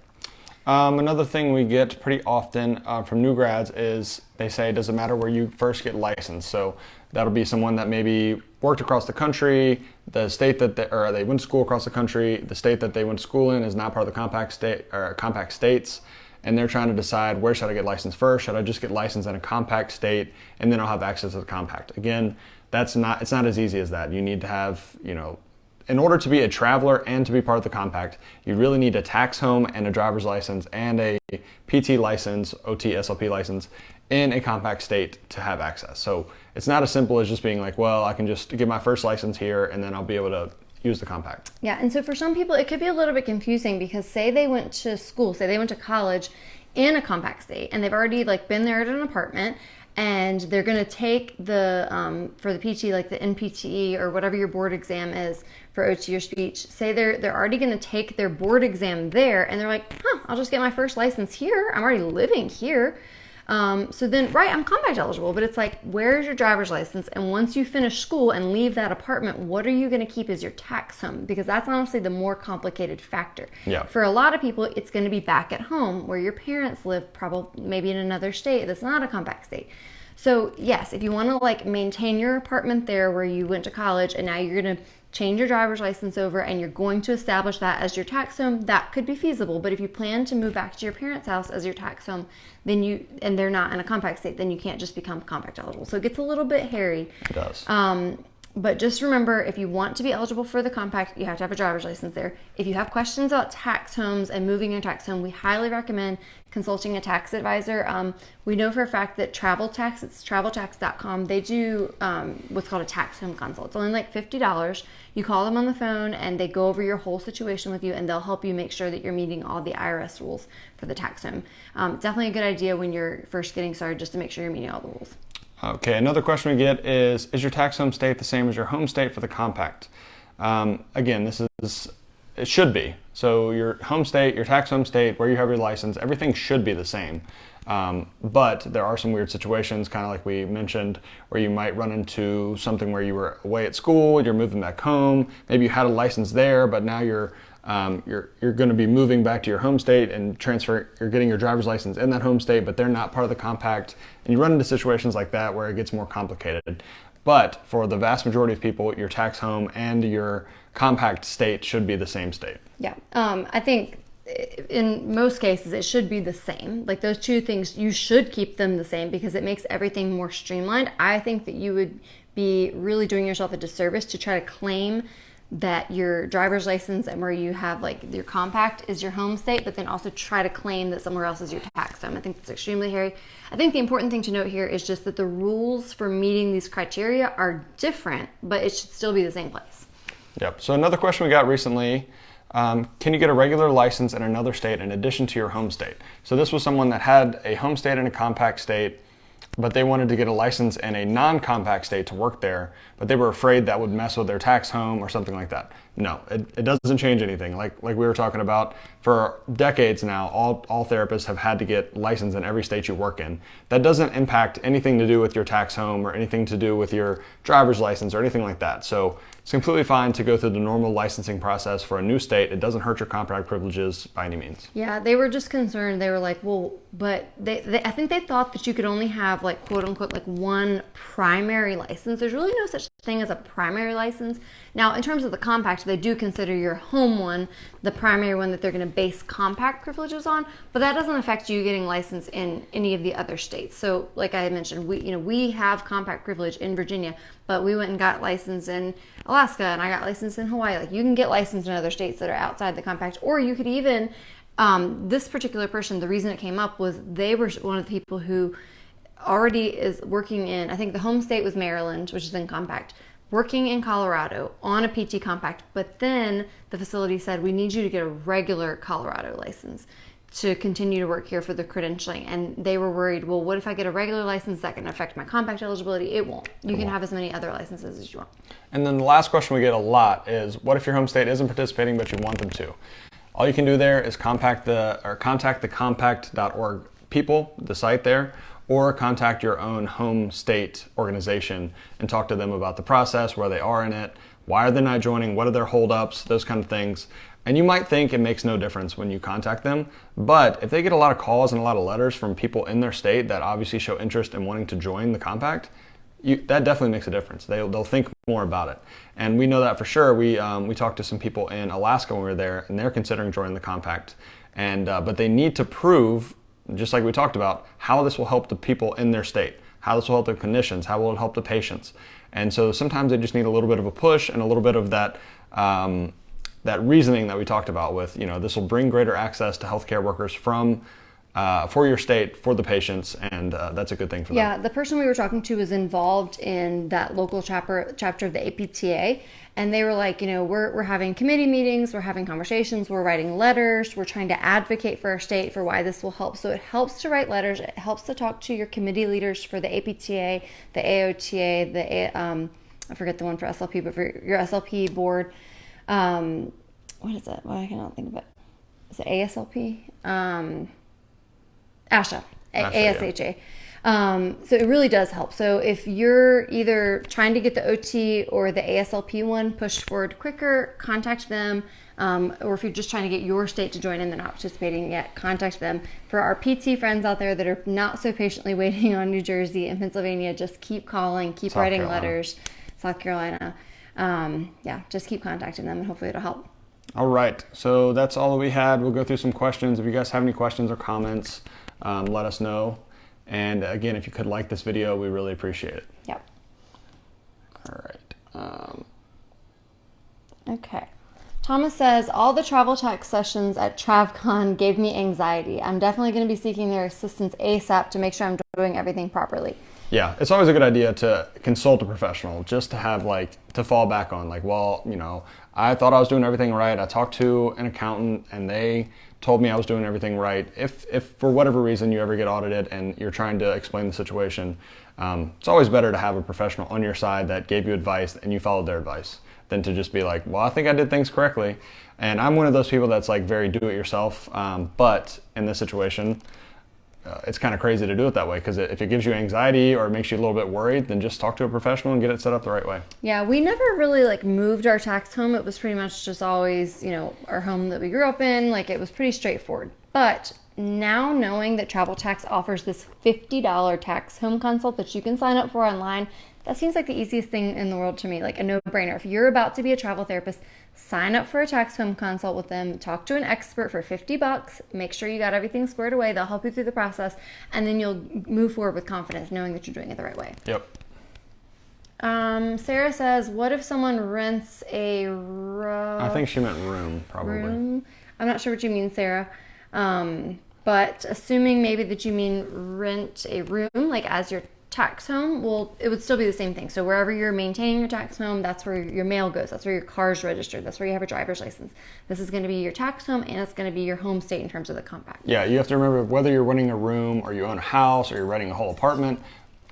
Speaker 1: Another thing we get pretty often from new grads is they say, does it matter where you first get licensed? So that'll be someone that maybe worked across the country, the state that they went to school across the country, the state that they went to school in is not part of the compact state or compact states, and they're trying to decide, where should I get licensed first? Should I just get licensed in a compact state and then I'll have access to the compact? Again, it's not as easy as that. You need to have, in order to be a traveler and to be part of the compact, you really need a tax home and a driver's license and a PT license, Ot SLP license in a compact state to have access. So it's not as simple as just being like, well, I can just get my first license here and then I'll be able to use the compact.
Speaker 2: Yeah, and so for some people it could be a little bit confusing because say they went to school, say they went to college in a compact state and they've already like been there at an apartment, and they're going to take the for the PT, like the NPTE or whatever your board exam is for OT or speech. Say they're already going to take their board exam there, and they're like, I'll just get my first license here. I'm already living here. So then, right, I'm compact eligible, but it's like, where's your driver's license? And once you finish school and leave that apartment, what are you going to keep as your tax home? Because that's honestly the more complicated factor.
Speaker 1: Yeah.
Speaker 2: For a lot of people, it's going to be back at home where your parents live, probably maybe in another state that's not a compact state. So yes, if you want to like maintain your apartment there where you went to college and now you're going to change your driver's license over and you're going to establish that as your tax home, that could be feasible. But if you plan to move back to your parents' house as your tax home, then and they're not in a compact state, then you can't just become compact eligible. So it gets a little bit hairy.
Speaker 1: It does.
Speaker 2: But just remember, if you want to be eligible for the compact, you have to have a driver's license there. If you have questions about tax homes and moving your tax home, we highly recommend consulting a tax advisor. We know for a fact that Travel Tax, it's traveltax.com, they do what's called a tax home consult. It's only like $50. You call them on the phone and they go over your whole situation with you and they'll help you make sure that you're meeting all the IRS rules for the tax home. Definitely a good idea when you're first getting started just to make sure you're meeting all the rules.
Speaker 1: Okay, another question we get is your tax home state the same as your home state for the compact? Again, it should be. So your home state, your tax home state, where you have your license, everything should be the same. But there are some weird situations, kind of like we mentioned, where you might run into something where you were away at school, you're moving back home, maybe you had a license there, but now you're going to be moving back to your home state and you're getting your driver's license in that home state, but they're not part of the compact. And you run into situations like that where it gets more complicated. But for the vast majority of people, your tax home and your compact state should be the same state.
Speaker 2: Yeah, I think in most cases it should be the same. Like those two things, you should keep them the same because it makes everything more streamlined. I think that you would be really doing yourself a disservice to try to claim that your driver's license and where you have like your compact is your home state, but then also try to claim that somewhere else is your tax home. I think that's extremely hairy. I think the important thing to note here is just that the rules for meeting these criteria are different, but it should still be the same place.
Speaker 1: Yep. So another question we got recently, can you get a regular license in another state in addition to your home state? So this was someone that had a home state and a compact state, but they wanted to get a license in a non-compact state to work there, but they were afraid that would mess with their tax home or something like that. No, it doesn't change anything. Like we were talking about, for decades now, all therapists have had to get licensed in every state you work in. That doesn't impact anything to do with your tax home or anything to do with your driver's license or anything like that. So it's completely fine to go through the normal licensing process for a new state. It doesn't hurt your compact privileges by any means.
Speaker 2: Yeah, they were just concerned. They were like, well, but I think they thought that you could only have like quote unquote like one primary license. There's really no such thing as a primary license. Now, in terms of the compact, they do consider your home one the primary one that they're going to base compact privileges on, but that doesn't affect you getting licensed in any of the other states. So, like I had mentioned, we have compact privilege in Virginia, but we went and got licensed in Alaska, and I got licensed in Hawaii. Like, you can get licensed in other states that are outside the compact, or you could even, this particular person, the reason it came up was they were one of the people who already is working in, I think the home state was Maryland, which is in compact, working in Colorado on a PT compact, but then the facility said, we need you to get a regular Colorado license to continue to work here for the credentialing. And they were worried, well, what if I get a regular license? Is that going to affect my compact eligibility? It won't. You can have as many other licenses as you want.
Speaker 1: And then the last question we get a lot is, what if your home state isn't participating but you want them to? All you can do there is contact the compact.org people, the site there, or contact your own home state organization and talk to them about the process, where they are in it, why are they not joining, what are their holdups, those kind of things. And you might think it makes no difference when you contact them, but if they get a lot of calls and a lot of letters from people in their state that obviously show interest in wanting to join the compact, that definitely makes a difference. They'll think more about it. And we know that for sure. We talked to some people in Alaska when we were there, and they're considering joining the compact. And but they need to prove, just like we talked about, how this will help the people in their state, how this will help the clinicians, how will it help the patients. And so sometimes they just need a little bit of a push and a little bit of that that reasoning that we talked about with, this will bring greater access to healthcare workers for your state, for the patients, and that's a good thing for them.
Speaker 2: Yeah, the person we were talking to was involved in that local chapter of the APTA, and they were like, we're having committee meetings, we're having conversations, we're writing letters, we're trying to advocate for our state for why this will help. So it helps to write letters, it helps to talk to your committee leaders for the APTA, the AOTA, I forget the one for SLP, but for your SLP board. What is it? Well, I cannot think of it. Is it ASLP? ASHA, ASHA. So it really does help. So if you're either trying to get the OT or the ASLP one pushed forward quicker, contact them. Or if you're just trying to get your state to join in, they're not participating yet, contact them. For our PT friends out there that are not so patiently waiting on New Jersey and Pennsylvania, just keep calling, keep writing letters. South Carolina. Just keep contacting them and hopefully it'll help.
Speaker 1: All right, so that's all that we had. We'll go through some questions. If you guys have any questions or comments, let us know. And again, if you could like this video, we really appreciate it.
Speaker 2: Yep.
Speaker 1: All right.
Speaker 2: Okay. Thomas says, all the travel tax sessions at TravCon gave me anxiety. I'm definitely going to be seeking their assistance ASAP to make sure I'm doing everything properly.
Speaker 1: Yeah, it's always a good idea to consult a professional, just to have to fall back on, I thought I was doing everything right. I talked to an accountant and they told me I was doing everything right. If for whatever reason you ever get audited and you're trying to explain the situation, it's always better to have a professional on your side that gave you advice and you followed their advice than to just be like, well, I think I did things correctly. And I'm one of those people that's very do-it-yourself, but in this situation, it's kind of crazy to do it that way, because if it gives you anxiety or it makes you a little bit worried, then just talk to a professional and get it set up the right way.
Speaker 2: Yeah, we never really moved our tax home. It was pretty much just always, our home that we grew up in. It was pretty straightforward. But now knowing that Travel Tax offers this $50 tax home consult that you can sign up for online, that seems like the easiest thing in the world to me, a no-brainer. If you're about to be a travel therapist, sign up for a tax home consult with them, talk to an expert for $50, make sure you got everything squared away, they'll help you through the process, and then you'll move forward with confidence knowing that you're doing it the right way.
Speaker 1: Yep.
Speaker 2: Sarah says, what if someone rents a
Speaker 1: I think she meant room, probably.
Speaker 2: Room? I'm not sure what you mean, Sarah. But assuming maybe that you mean rent a room, as your tax home, well, it would still be the same thing. So wherever you're maintaining your tax home, that's where your mail goes. That's where your car's registered. That's where you have a driver's license. This is going to be your tax home, and it's going to be your home state in terms of the compact.
Speaker 1: Yeah, you have to remember, whether you're renting a room or you own a house or you're renting a whole apartment,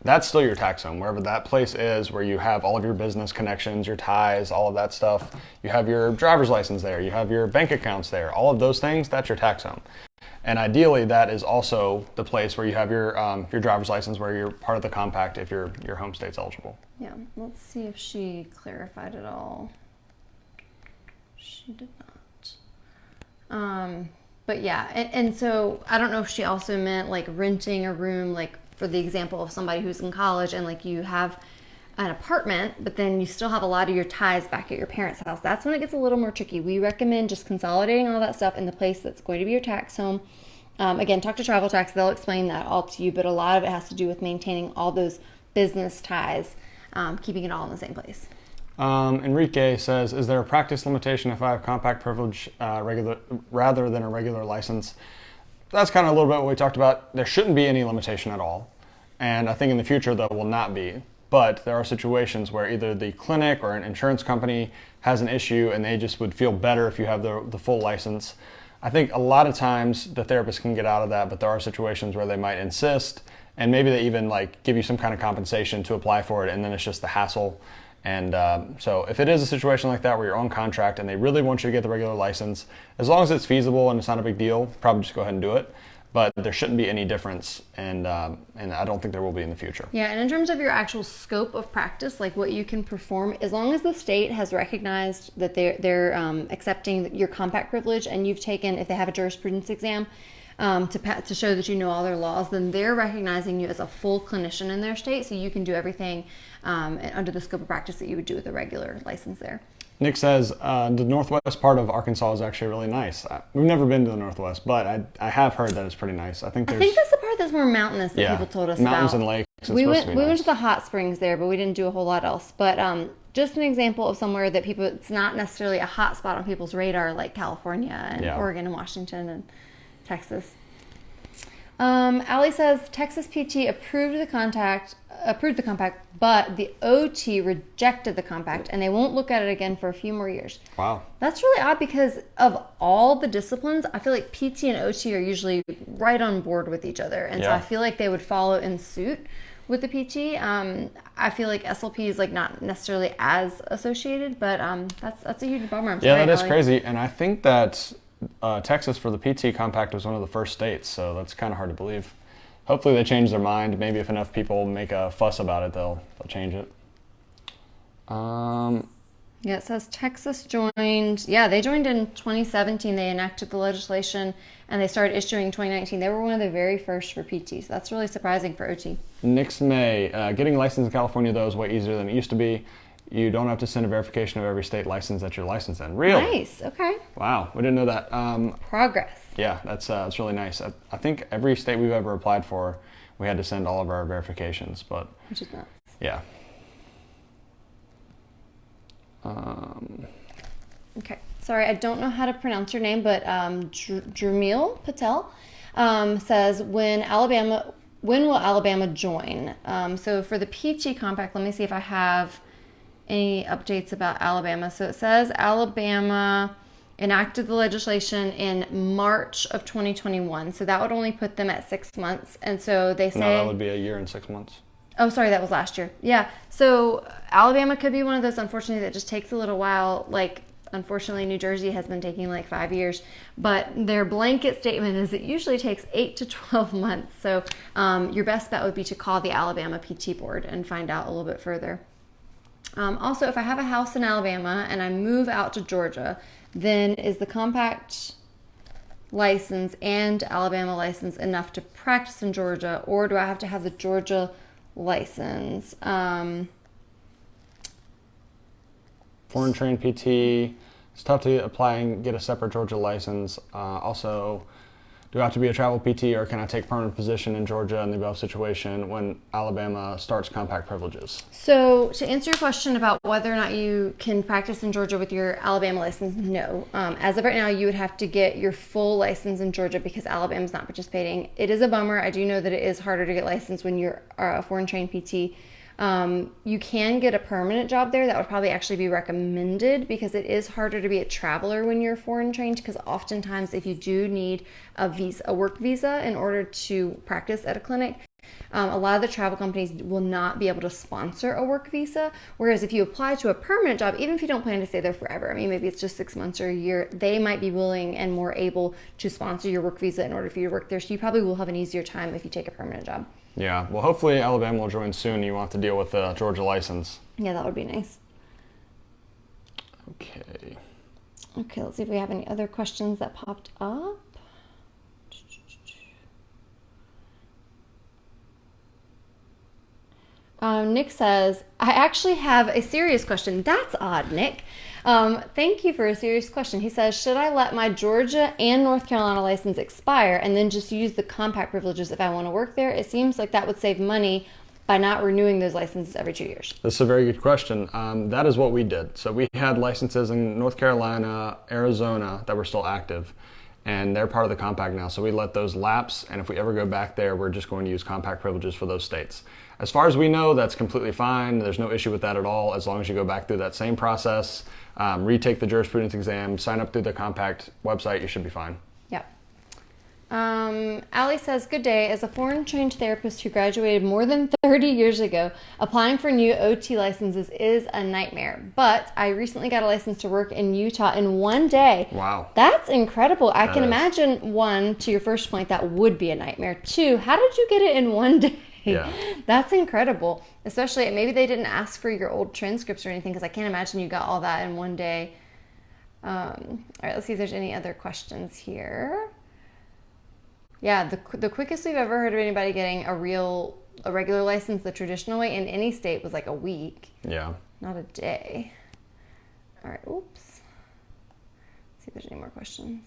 Speaker 1: that's still your tax home. Wherever that place is, where you have all of your business connections, your ties, all of that stuff. You have your driver's license there. You have your bank accounts there. All of those things, that's your tax home. And ideally, that is also the place where you have your driver's license, where you're part of the compact if your home state's eligible.
Speaker 2: Yeah, let's see if she clarified it all. She did not. But yeah, and so I don't know if she also meant renting a room, for the example of somebody who's in college and you have an apartment, but then you still have a lot of your ties back at your parents' house. That's when it gets a little more tricky. We recommend just consolidating all that stuff in the place that's going to be your tax home. Again, talk to Travel Tax. They'll explain that all to you, but a lot of it has to do with maintaining all those business ties, keeping it all in the same place.
Speaker 1: Enrique says, is there a practice limitation if I have compact privilege rather than a regular license? That's kind of a little bit what we talked about. There shouldn't be any limitation at all. And I think in the future, there will not be. But there are situations where either the clinic or an insurance company has an issue and they just would feel better if you have the full license. I think a lot of times the therapist can get out of that, but there are situations where they might insist, and maybe they even like give you some kind of compensation to apply for it, and then it's just the hassle. And so if it is a situation like that where you're on contract and they really want you to get the regular license, as long as it's feasible and it's not a big deal, probably just go ahead and do it. But there shouldn't be any difference, and I don't think there will be in the future.
Speaker 2: Yeah, and in terms of your actual scope of practice, like what you can perform, as long as the state has recognized that they're accepting your compact privilege, and you've taken, if they have a jurisprudence exam, to show that you know all their laws, then they're recognizing you as a full clinician in their state, so you can do everything under the scope of practice that you would do with a regular license there.
Speaker 1: Nick says the northwest part of Arkansas is actually really nice. We've never been to the northwest, but I have heard that it's pretty nice. I think that's the part that's more mountainous that people told us mountains
Speaker 2: about.
Speaker 1: And lakes.
Speaker 2: We went to the hot springs there, but we didn't do a whole lot else. But just an example of somewhere that it's not necessarily a hot spot on people's radar, like California and Oregon and Washington and Texas. Allie says Texas PT approved the compact, but the OT rejected the compact, and they won't look at it again for a few more years.
Speaker 1: Wow. That's
Speaker 2: really odd because of all the disciplines, I feel like PT and OT are usually right on board with each other, and so I feel like they would follow in suit with the PT. I feel like SLP is like not necessarily as associated, but that's a huge bummer.
Speaker 1: That is crazy, and I think that Texas for the PT compact was one of the first states, so that's kind of hard to believe. Hopefully they change their mind. Maybe if enough people make a fuss about it, they'll change it.
Speaker 2: It says Texas joined. Yeah, they joined in 2017. They enacted the legislation, and they started issuing in 2019. They were one of the very first for PT, so that's really surprising for OT.
Speaker 1: Nix May, getting licensed in California, though, is way easier than it used to be. You don't have to send a verification of every state license that you're licensed in. Really?
Speaker 2: Nice. Okay.
Speaker 1: Wow, we didn't know that.
Speaker 2: Progress.
Speaker 1: Yeah, that's really nice. I think every state we've ever applied for, we had to send all of our verifications, but
Speaker 2: which is nuts.
Speaker 1: Yeah.
Speaker 2: Okay. Sorry, I don't know how to pronounce your name, but Drumil Patel says when will Alabama join? So for the PT compact, let me see if I have any updates about Alabama. So it says Alabama enacted the legislation in March of 2021. So that would only put them at 6 months. And so they say...
Speaker 1: No, that would be a year and 6 months.
Speaker 2: Oh, sorry, that was last year. Yeah. So Alabama could be one of those, unfortunately, that just takes a little while. Like, unfortunately, New Jersey has been taking like 5 years. But their blanket statement is it usually takes 8 to 12 months. So your best bet would be to call the Alabama PT board and find out a little bit further. Also, if I have a house in Alabama and I move out to Georgia, then is the compact license and Alabama license enough to practice in Georgia, or do I have to have the Georgia license?
Speaker 1: Foreign trained PT, it's tough to apply and get a separate Georgia license. Also, do I have to be a travel PT, or can I take permanent position in Georgia in the above situation when Alabama starts compact privileges? So
Speaker 2: to answer your question about whether or not you can practice in Georgia with your Alabama license, no. As of right now, you would have to get your full license in Georgia because Alabama's not participating. It is a bummer. I do know that it is harder to get licensed when you're a foreign trained PT. You can get a permanent job there. That would probably actually be recommended because it is harder to be a traveler when you're foreign trained, because oftentimes if you do need a work visa in order to practice at a clinic, a lot of the travel companies will not be able to sponsor a work visa. Whereas if you apply to a permanent job, even if you don't plan to stay there forever, I mean, maybe it's just 6 months or a year, they might be willing and more able to sponsor your work visa in order for you to work there. So you probably will have an easier time if you take a permanent job.
Speaker 1: Yeah, well, hopefully Alabama will join soon. You won't have to deal with the Georgia license.
Speaker 2: Yeah, that would be nice.
Speaker 1: Okay.
Speaker 2: Okay, let's see if we have any other questions that popped up. Nick says, I actually have a serious question. That's odd, Nick. Thank you for a serious question. He says, should I let my Georgia and North Carolina license expire and then just use the compact privileges if I want to work there? It seems like that would save money by not renewing those licenses every 2 years.
Speaker 1: This is a very good question. That is what we did. So we had licenses in North Carolina, Arizona that were still active, and they're part of the compact now. So we let those lapse, and if we ever go back there, we're just going to use compact privileges for those states. As far as we know, that's completely fine. There's no issue with that at all, as long as you go back through that same process, retake the jurisprudence exam, sign up through the compact website, you should be fine.
Speaker 2: Allie says, good day. As a foreign trained therapist who graduated more than 30 years ago, applying for new OT licenses is a nightmare. But I recently got a license to work in Utah in one day.
Speaker 1: Wow.
Speaker 2: That's incredible. I can imagine, one, to your first point, that would be a nightmare. Two, how did you get it in one day?
Speaker 1: Yeah.
Speaker 2: That's incredible. Especially, maybe they didn't ask for your old transcripts or anything, because I can't imagine you got all that in one day. All right, let's see if there's any other questions here. Yeah, the quickest we've ever heard of anybody getting a regular license the traditional way in any state was like a week.
Speaker 1: Yeah.
Speaker 2: Not a day. All right, oops. Let's see if there's any more questions.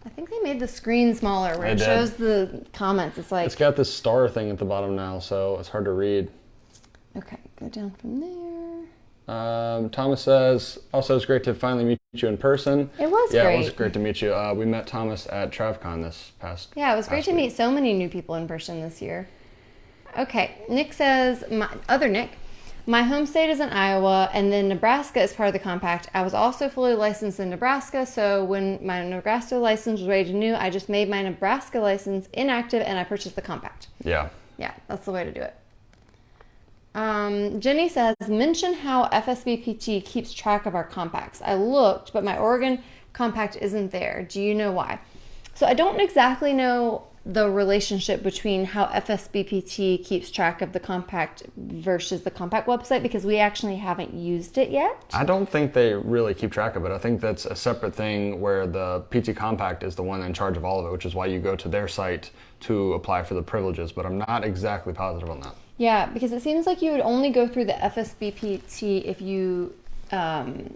Speaker 2: I think they made the screen smaller where it shows the comments. It's like...
Speaker 1: It's got this star thing at the bottom now, so it's hard to read.
Speaker 2: Okay, go down from there.
Speaker 1: Thomas says, also it's great to finally meet you in person.
Speaker 2: It was great.
Speaker 1: Yeah, it was great to meet you. We met Thomas at TravCon this past
Speaker 2: Yeah, it was great to meet so many new people in person this year. Okay, Nick says, Nick, my home state is in Iowa, and then Nebraska is part of the compact. I was also fully licensed in Nebraska, so when my Nebraska license was ready to renew, I just made my Nebraska license inactive and I purchased the compact.
Speaker 1: Yeah.
Speaker 2: Yeah, that's the way to do it. Jenny says, mention how FSBPT keeps track of our compacts. I looked, but my Oregon compact isn't there. Do you know why? So I don't exactly know the relationship between how FSBPT keeps track of the compact versus the compact website, because we actually haven't used it yet.
Speaker 1: I don't think they really keep track of it. I think that's a separate thing where the PT Compact is the one in charge of all of it, which is why you go to their site to apply for the privileges, but I'm not exactly positive on that.
Speaker 2: Yeah, because it seems like you would only go through the FSBPT if you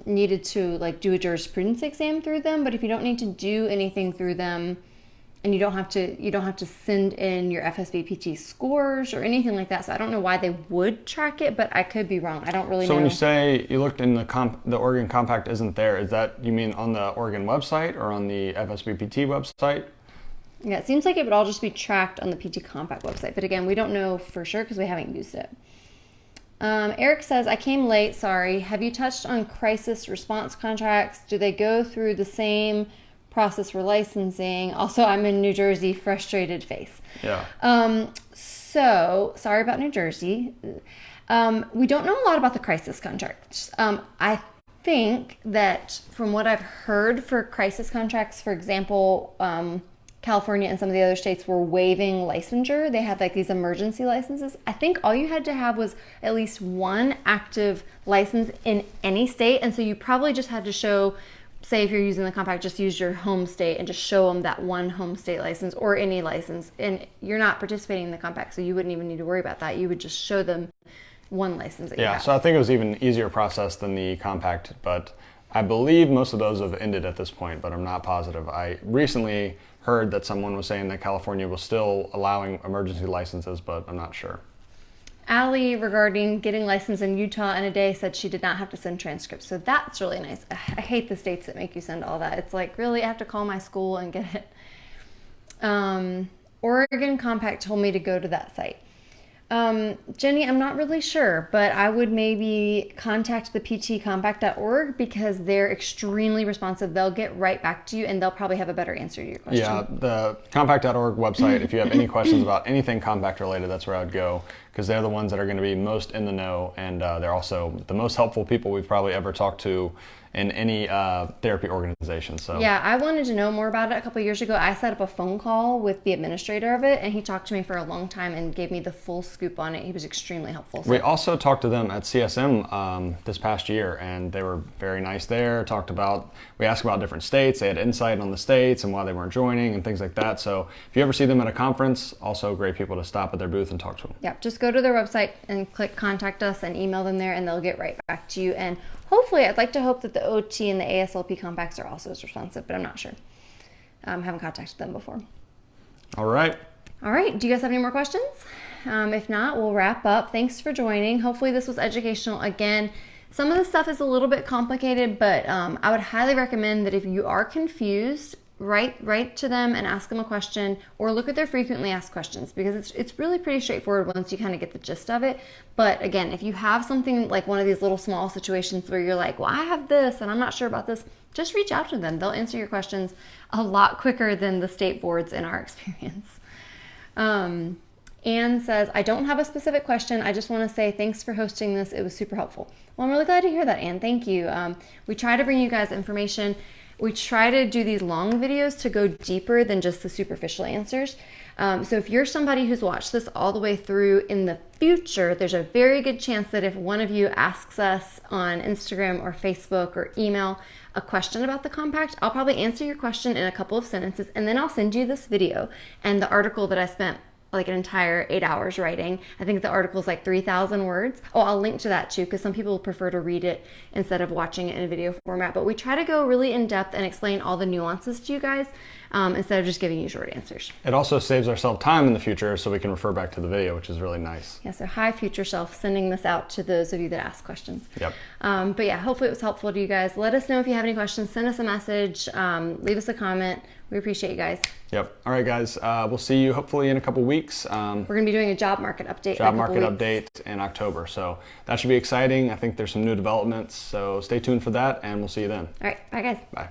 Speaker 2: needed to like do a jurisprudence exam through them, but if you don't need to do anything through them, and you don't have to send in your FSBPT scores or anything like that. So I don't know why they would track it, but I could be wrong. I don't really know.
Speaker 1: So when you say you looked in the Oregon Compact isn't there, is that you mean on the Oregon website or on the FSBPT website?
Speaker 2: Yeah, it seems like it would all just be tracked on the PT Compact website. But again, we don't know for sure because we haven't used it. Eric says, I came late, sorry. Have you touched on crisis response contracts? Do they go through the same process for licensing? Also, I'm in New Jersey, frustrated face.
Speaker 1: Yeah.
Speaker 2: So, sorry about New Jersey. We don't know a lot about the crisis contracts. I think that from what I've heard for crisis contracts, for example, California and some of the other states were waiving licensure. They had like these emergency licenses. I think all you had to have was at least one active license in any state. And so you probably just had to show, say if you're using the compact, just use your home state and just show them that one home state license or any license. And you're not participating in the compact, so you wouldn't even need to worry about that. You would just show them one license that you have.
Speaker 1: So I think it was even easier process than the compact, but I believe most of those have ended at this point, but I'm not positive. I recently heard that someone was saying that California was still allowing emergency licenses, but I'm not sure.
Speaker 2: Allie, regarding getting licensed in Utah in a day, said she did not have to send transcripts. So that's really nice. I hate the states that make you send all that. It's like, really, I have to call my school and get it. Oregon Compact told me to go to that site. Jenny, I'm not really sure, but I would maybe contact the ptcompact.org because they're extremely responsive. They'll get right back to you and they'll probably have a better answer to your question.
Speaker 1: Yeah, the compact.org website, if you have any questions about anything compact related, that's where I would go, because they're the ones that are going to be most in the know, and they're also the most helpful people we've probably ever talked to in any therapy organization. So
Speaker 2: yeah, I wanted to know more about it a couple years ago. I set up a phone call with the administrator of it, and he talked to me for a long time and gave me the full scoop on it. He was extremely helpful. So.
Speaker 1: We also talked to them at CSM this past year, and they were very nice there. We asked about different states. They had insight on the states and why they weren't joining and things like that. So if you ever see them at a conference, also great people to stop at their booth and talk to them.
Speaker 2: Yeah, just go to their website and click contact us and email them there, and they'll get right back to you. And hopefully, I'd like to hope that the OT and the ASLP compacts are also as responsive, but I'm not sure. Haven't contacted them before.
Speaker 1: All right.
Speaker 2: All right. Do you guys have any more questions? If not, we'll wrap up. Thanks for joining. Hopefully this was educational. Again, some of the stuff is a little bit complicated, but I would highly recommend that if you are confused, write to them and ask them a question, or look at their frequently asked questions, because it's really pretty straightforward once you kind of get the gist of it. But again, if you have something like one of these little small situations where you're like, well, I have this and I'm not sure about this, just reach out to them. They'll answer your questions a lot quicker than the state boards in our experience. Anne says, I don't have a specific question. I just want to say thanks for hosting this. It was super helpful. Well, I'm really glad to hear that, Anne. Thank you. We try to bring you guys information. We try to do these long videos to go deeper than just the superficial answers. So if you're somebody who's watched this all the way through, in the future, there's a very good chance that if one of you asks us on Instagram or Facebook or email a question about the compact, I'll probably answer your question in a couple of sentences, and then I'll send you this video and the article that I spent like an entire 8 hours writing. I think the article is like 3,000 words. Oh, I'll link to that too, because some people prefer to read it instead of watching it in a video format. But we try to go really in depth and explain all the nuances to you guys instead of just giving you short answers.
Speaker 1: It also saves ourselves time in the future so we can refer back to the video, which is really nice.
Speaker 2: Yeah, so hi future self, sending this out to those of you that ask questions.
Speaker 1: Yep.
Speaker 2: But yeah, hopefully it was helpful to you guys. Let us know if you have any questions. Send us a message. Leave us a comment. We appreciate you guys.
Speaker 1: Yep. All right, guys. We'll see you hopefully in a couple weeks.
Speaker 2: We're going to be doing a job market update.
Speaker 1: Job market update in October. So that should be exciting. I think there's some new developments. So stay tuned for that, and we'll see you then.
Speaker 2: All right. Bye, guys.
Speaker 1: Bye.